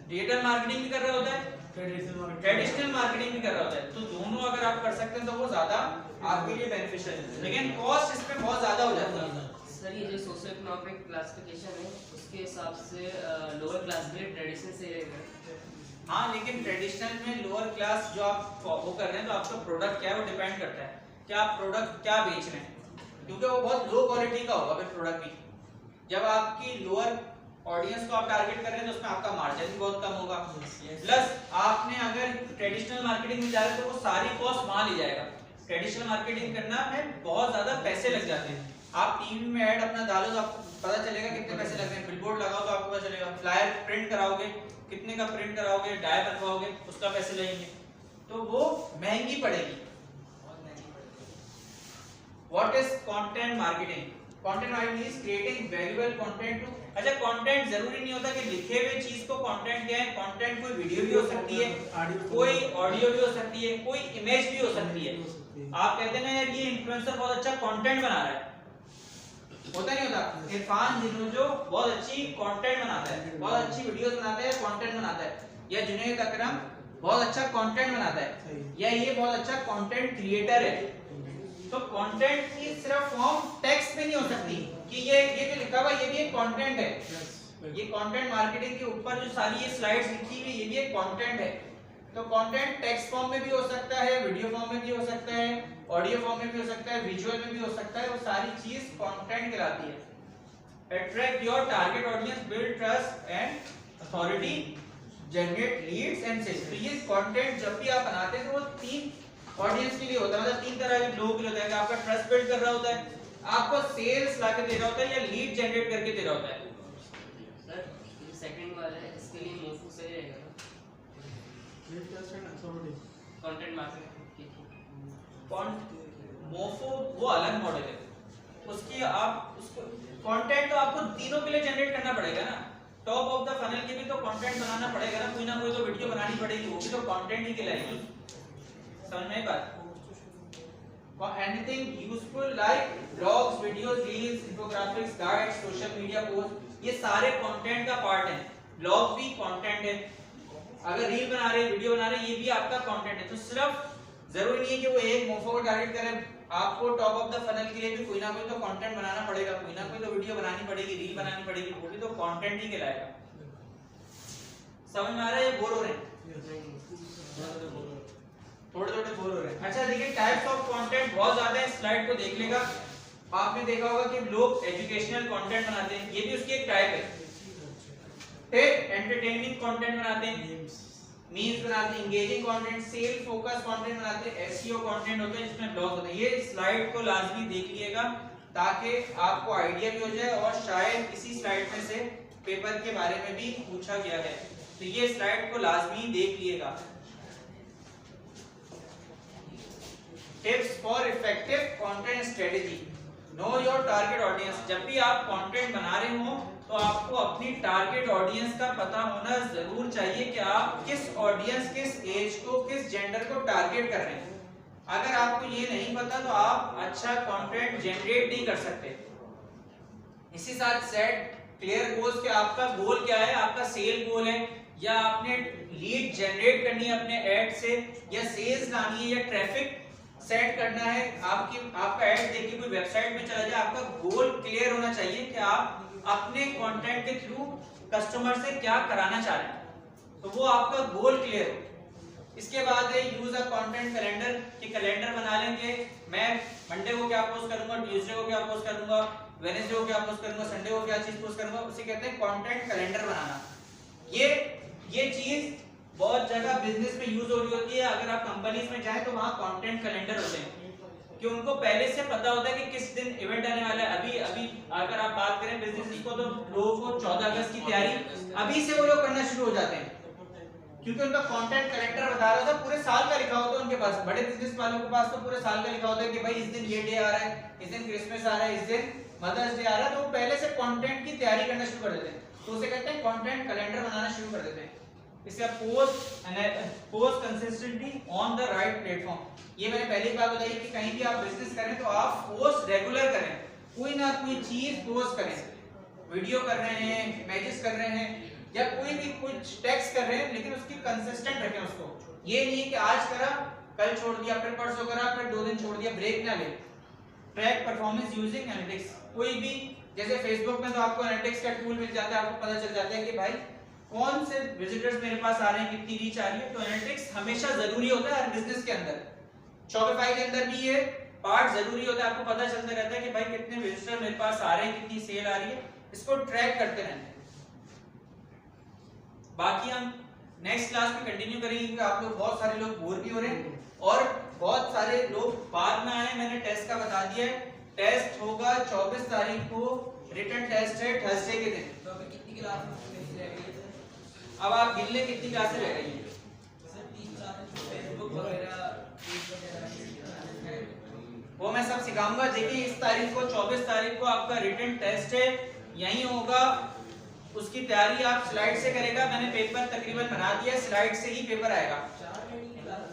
डिजिटल मार्केटिंग भी कर रहा होता है, ट्रेडिशनल मार्केटिंग भी कर रहा होता है। तो दोनों अगर आप कर सकते हैं तो वो ज्यादा आपके लिए बेनिफिशियल है, लेकिन कॉस्ट इसमें बहुत ज्यादा हो जाती है। सर ये जो सोशल इकोनॉमिक क्लासिफिकेशन है उसके हिसाब से लोअर क्लास के लिए ट्रेडिशन से रहेगा। हाँ, लेकिन ट्रेडिशनल में लोअर क्लास जो आप वो कर रहे हैं, तो आपका प्रोडक्ट क्या है वो डिपेंड करता है कि आप प्रोडक्ट क्या बेच रहे हैं, क्योंकि वो बहुत लो क्वालिटी का होगा फिर प्रोडक्ट भी। जब आपकी लोअर ऑडियंस को आप टारगेट कर रहे हैं तो उसमें आपका मार्जिन भी बहुत कम होगा, प्लस आपने अगर ट्रेडिशनल मार्केटिंग में जा रहे हैं तो वो सारी कॉस्ट वहां ले जाएगा। ट्रेडिशनल मार्केटिंग करना में बहुत ज्यादा पैसे लग जाते हैं। आप टीवी में ऐड अपना डालो तो आपको पता चलेगा कितने पैसे लग रहे हैं, बिलबोर्ड लगाओ तो आपको पता चलेगा, फ्लायर प्रिंट कराओगे कितने का प्रिंट कराओगे, डाई बनवाओगे उसका पैसे लगेंगे, तो वो महंगी पड़ेगी। What is content marketing? Content marketing is creating valuable content to। अच्छा, कंटेंट जरूरी नहीं होता कि लिखे हुए चीज को कंटेंट क्या है। कंटेंट कोई वीडियो भी हो सकती है, कोई ऑडियो भी हो सकती है, कोई इमेज भी हो सकती है। आप कहते हैं ना यार ये इन्फ्लुएंसर बहुत अच्छा कंटेंट बना रहा है, होता नहीं होता। इरफान जो बहुत अच्छी कंटेंट बनाता है, बहुत अच्छी वीडियोस बनाता है, कंटेंट बनाता है, या जुनैद अकरम बहुत अच्छा कंटेंट बनाता है, या ये बहुत अच्छा कंटेंट क्रिएटर है। तो कंटेंट की सिर्फ फॉर्म टेक्स्ट में नहीं हो सकती कि ये जो लिखा हुआ ये भी एक कंटेंट है। ये कंटेंट मार्केटिंग के ऊपर जो सारी ये स्लाइड्स लिखी हुई ये भी एक कंटेंट है। तो कंटेंट टेक्स्ट फॉर्म में भी हो सकता है, वीडियो फॉर्म में भी हो सकता है, ऑडियो फॉर्म में भी हो सकता है, विजुअल में भी हो सकता है। वो सारी चीज कंटेंट कहलाती है। Attract your target audience, build trust and authority, generate leads and sales. तो ये कंटेंट जब भी आप बनाते हैं तो वो 3 ऑडियंस के लिए होता है, मतलब 3 तरह के लोगों के लिए होता है कि आपका ट्रस्ट बिल्ड कर रहा होता है, आपको सेल्स लाके दे रहा होता है, या लीड जनरेट करके दे रहा होता है। सर ये सेकंड वाला है, इसके लिए मोफू सही रहेगा कंटेंट मार्केटिंग। मोफो वो अलग मॉडल है, उसकी आप उसको कंटेंट तो आपको तीनों के लिए जनरेट करना पड़ेगा ना। टॉप ऑफ द फनल के भी तो कंटेंट बनाना पड़ेगा ना कोई तो वीडियो बनानी पड़ेगी, वो भी तो कंटेंट ही कहलाएगी। समझ में बात? Anything useful like blogs, videos, reels, infographics, guides, social media posts, ये सारे कंटेंट का पार्ट है। ब्लॉग भी कंटेंट है, अगर रील बना रहे वीडियो बना रहे ये भी आपका कंटेंट है। तो सिर्फ जरूरी नहीं है कि वो एक मोफो को टारगेट करे, आपको टॉप ऑफ द फनल के लिए भी कोई ना कोई तो कंटेंट बनाना पड़ेगा, कोई ना कोई तो वीडियो बनानी पड़ेगी, रील बनानी पड़ेगी, वो भी तो कंटेंट ही कहलाएगा। समझ में आ रहा है? ये बोर हो रहे हैं? थोड़े थोड़े बोर हो रहे हैं। अच्छा देखिए, टाइप्स ऑफ कंटेंट बहुत ज्यादा है, स्लाइड को देख लेगा। आपने देखा होगा कि लोग एजुकेशनल कंटेंट बनाते हैं, ये भी उसकी एक टाइप है। फिर एंटरटेनमेंट कंटेंट बनाते हैं, मीम्स बनाते हैं, engaging content, sale focus content बनाते हैं, एसईओ कंटेंट होते हैं, जिसमें ब्लॉग होते हैं। ये स्लाइड को लाजमी देख लीजिएगा ताकि आपको आइडिया भी हो जाए, और शायद इसी स्लाइड में से पेपर के बारे में भी पूछा गया है, तो ये स्लाइड को लाजमी देख लीजिएगा। Tips for effective content strategy, know your target audience. जब भी आप कंटेंट बना रहे हो तो आपको अपनी टारगेट ऑडियंस का पता होना जरूर चाहिए कि आप किस ऑडियंस, किस एज को, किस जेंडर को टारगेट कर रहे हैं। अगर आपको ये नहीं पता तो आप अच्छा कंटेंट जनरेट नहीं कर सकते। इसी साथ सेट क्लियर गोल्स के आपका गोल क्या है, आपका सेल गोल है, या आपने लीड जनरेट करनी है अपने ऐड से, या सेल्स लानी है, या ट्रैफिक सेट करना है। आपका ऐड देख के कोई वेबसाइट में चला जाए, आपका गोल क्लियर होना चाहिए कि आप अपने कंटेंट के थ्रू कस्टमर से क्या कराना चाह रहे हैं, तो वो आपका गोल क्लियर हो। इसके बाद है यूज अ कंटेंट कैलेंडर, कि कैलेंडर बना लेंगे, मैं मंडे को क्या पोस्ट करूंगा, ट्यूसडे को क्या पोस्ट करूंगा, वेडनेसडे को क्या पोस्ट करूंगा, संडे को क्या चीज पोस्ट करूंगा, उसे कहते हैं कंटेंट कैलेंडर बनाना। ये चीज बहुत जगह बिजनेस में यूज हो रही होती है। अगर आप कंपनीज में जाएं तो वहां कंटेंट कैलेंडर होते हैं कि उनको पहले से पता होता है कि किस दिन इवेंट आने वाला है। अभी अगर आप बात करें बिजनेस को, तो लोगों को 14 अगस्त की तैयारी अभी से वो लोग करना शुरू हो जाते हैं, क्योंकि उनका कंटेंट कैलेंडर बता रहा था, पूरे साल का लिखा होता है उनके पास। बड़े बिजनेस वालों के पास तो पूरे साल का लिखा होता है कि भाई इस दिन ये डे आ रहा है, इस दिन क्रिसमस आ रहा है, इस दिन मदर्स डे आ रहा है, तो वो पहले से कंटेंट की तैयारी करना शुरू कर देते हैं, तो उसे कहते हैं कंटेंट कैलेंडर बनाना शुरू कर देते हैं। इसका post consistently on the right platform, ये मैंने पहले ही बात बताई कि कहीं भी आप बिजनेस करें तो आप पोस्ट रेगुलर करें, कोई ना कोई चीज पोस्ट करें, वीडियो कर रहे हैं, इमेजेस कर रहे हैं, या कोई भी कुछ टेक्स्ट कर रहे हैं, लेकिन उसकी कंसिस्टेंट रखें उसको। ये नहीं कि आज करा कल छोड़ दिया, फिर परसों करा फिर 2 दिन छोड़ दिया, ब्रेक ना ले। ट्रैक परफॉर्मेंस यूजिंग एनालिटिक्स, कोई भी जैसे फेसबुक में तो आपको एनालिटिक्स का टूल मिल जाता है, आपको पता चल जाता है कि भाई कौन से विजिटर्स मेरे पास आ रहे हैं, कितनी रीच आ रही है। तो एनालिटिक्स हमेशा जरूरी होता है हर बिजनेस के अंदर। शॉपिफाई के अंदर भी ये पार्ट जरूरी होता है, आपको पता चलता रहता है कि भाई कितने विजिटर मेरे पास आ रहे हैं, कितनी सेल आ रही है, इसको ट्रैक करते रहना। बाकी हम नेक्स्ट क्लास में कंटिन्यू करेंगे, क्योंकि आप लोग बहुत सारे लोग बोर भी हो रहे हैं और बहुत सारे लोग बाद में आए। मैंने टेस्ट का बता दिया है, टेस्ट होगा 24 तारीख को, रिटन टेस्ट है थर्सडे के दिन। तो अभी कितनी क्लास रह गई है? अब आप गिन ले कितनी क्लासेस रह गई हैं। सर 3-4 फेसबुक वगैरह वो मैं सब सिखाऊंगा। देखिए इस तारीख को 24 तारीख को आपका रिटन टेस्ट है, यही होगा, उसकी तैयारी आप स्लाइड से करेगा। मैंने पेपर तकरीबन बना दिया, स्लाइड से ही पेपर आएगा। 4 घंटे की क्लास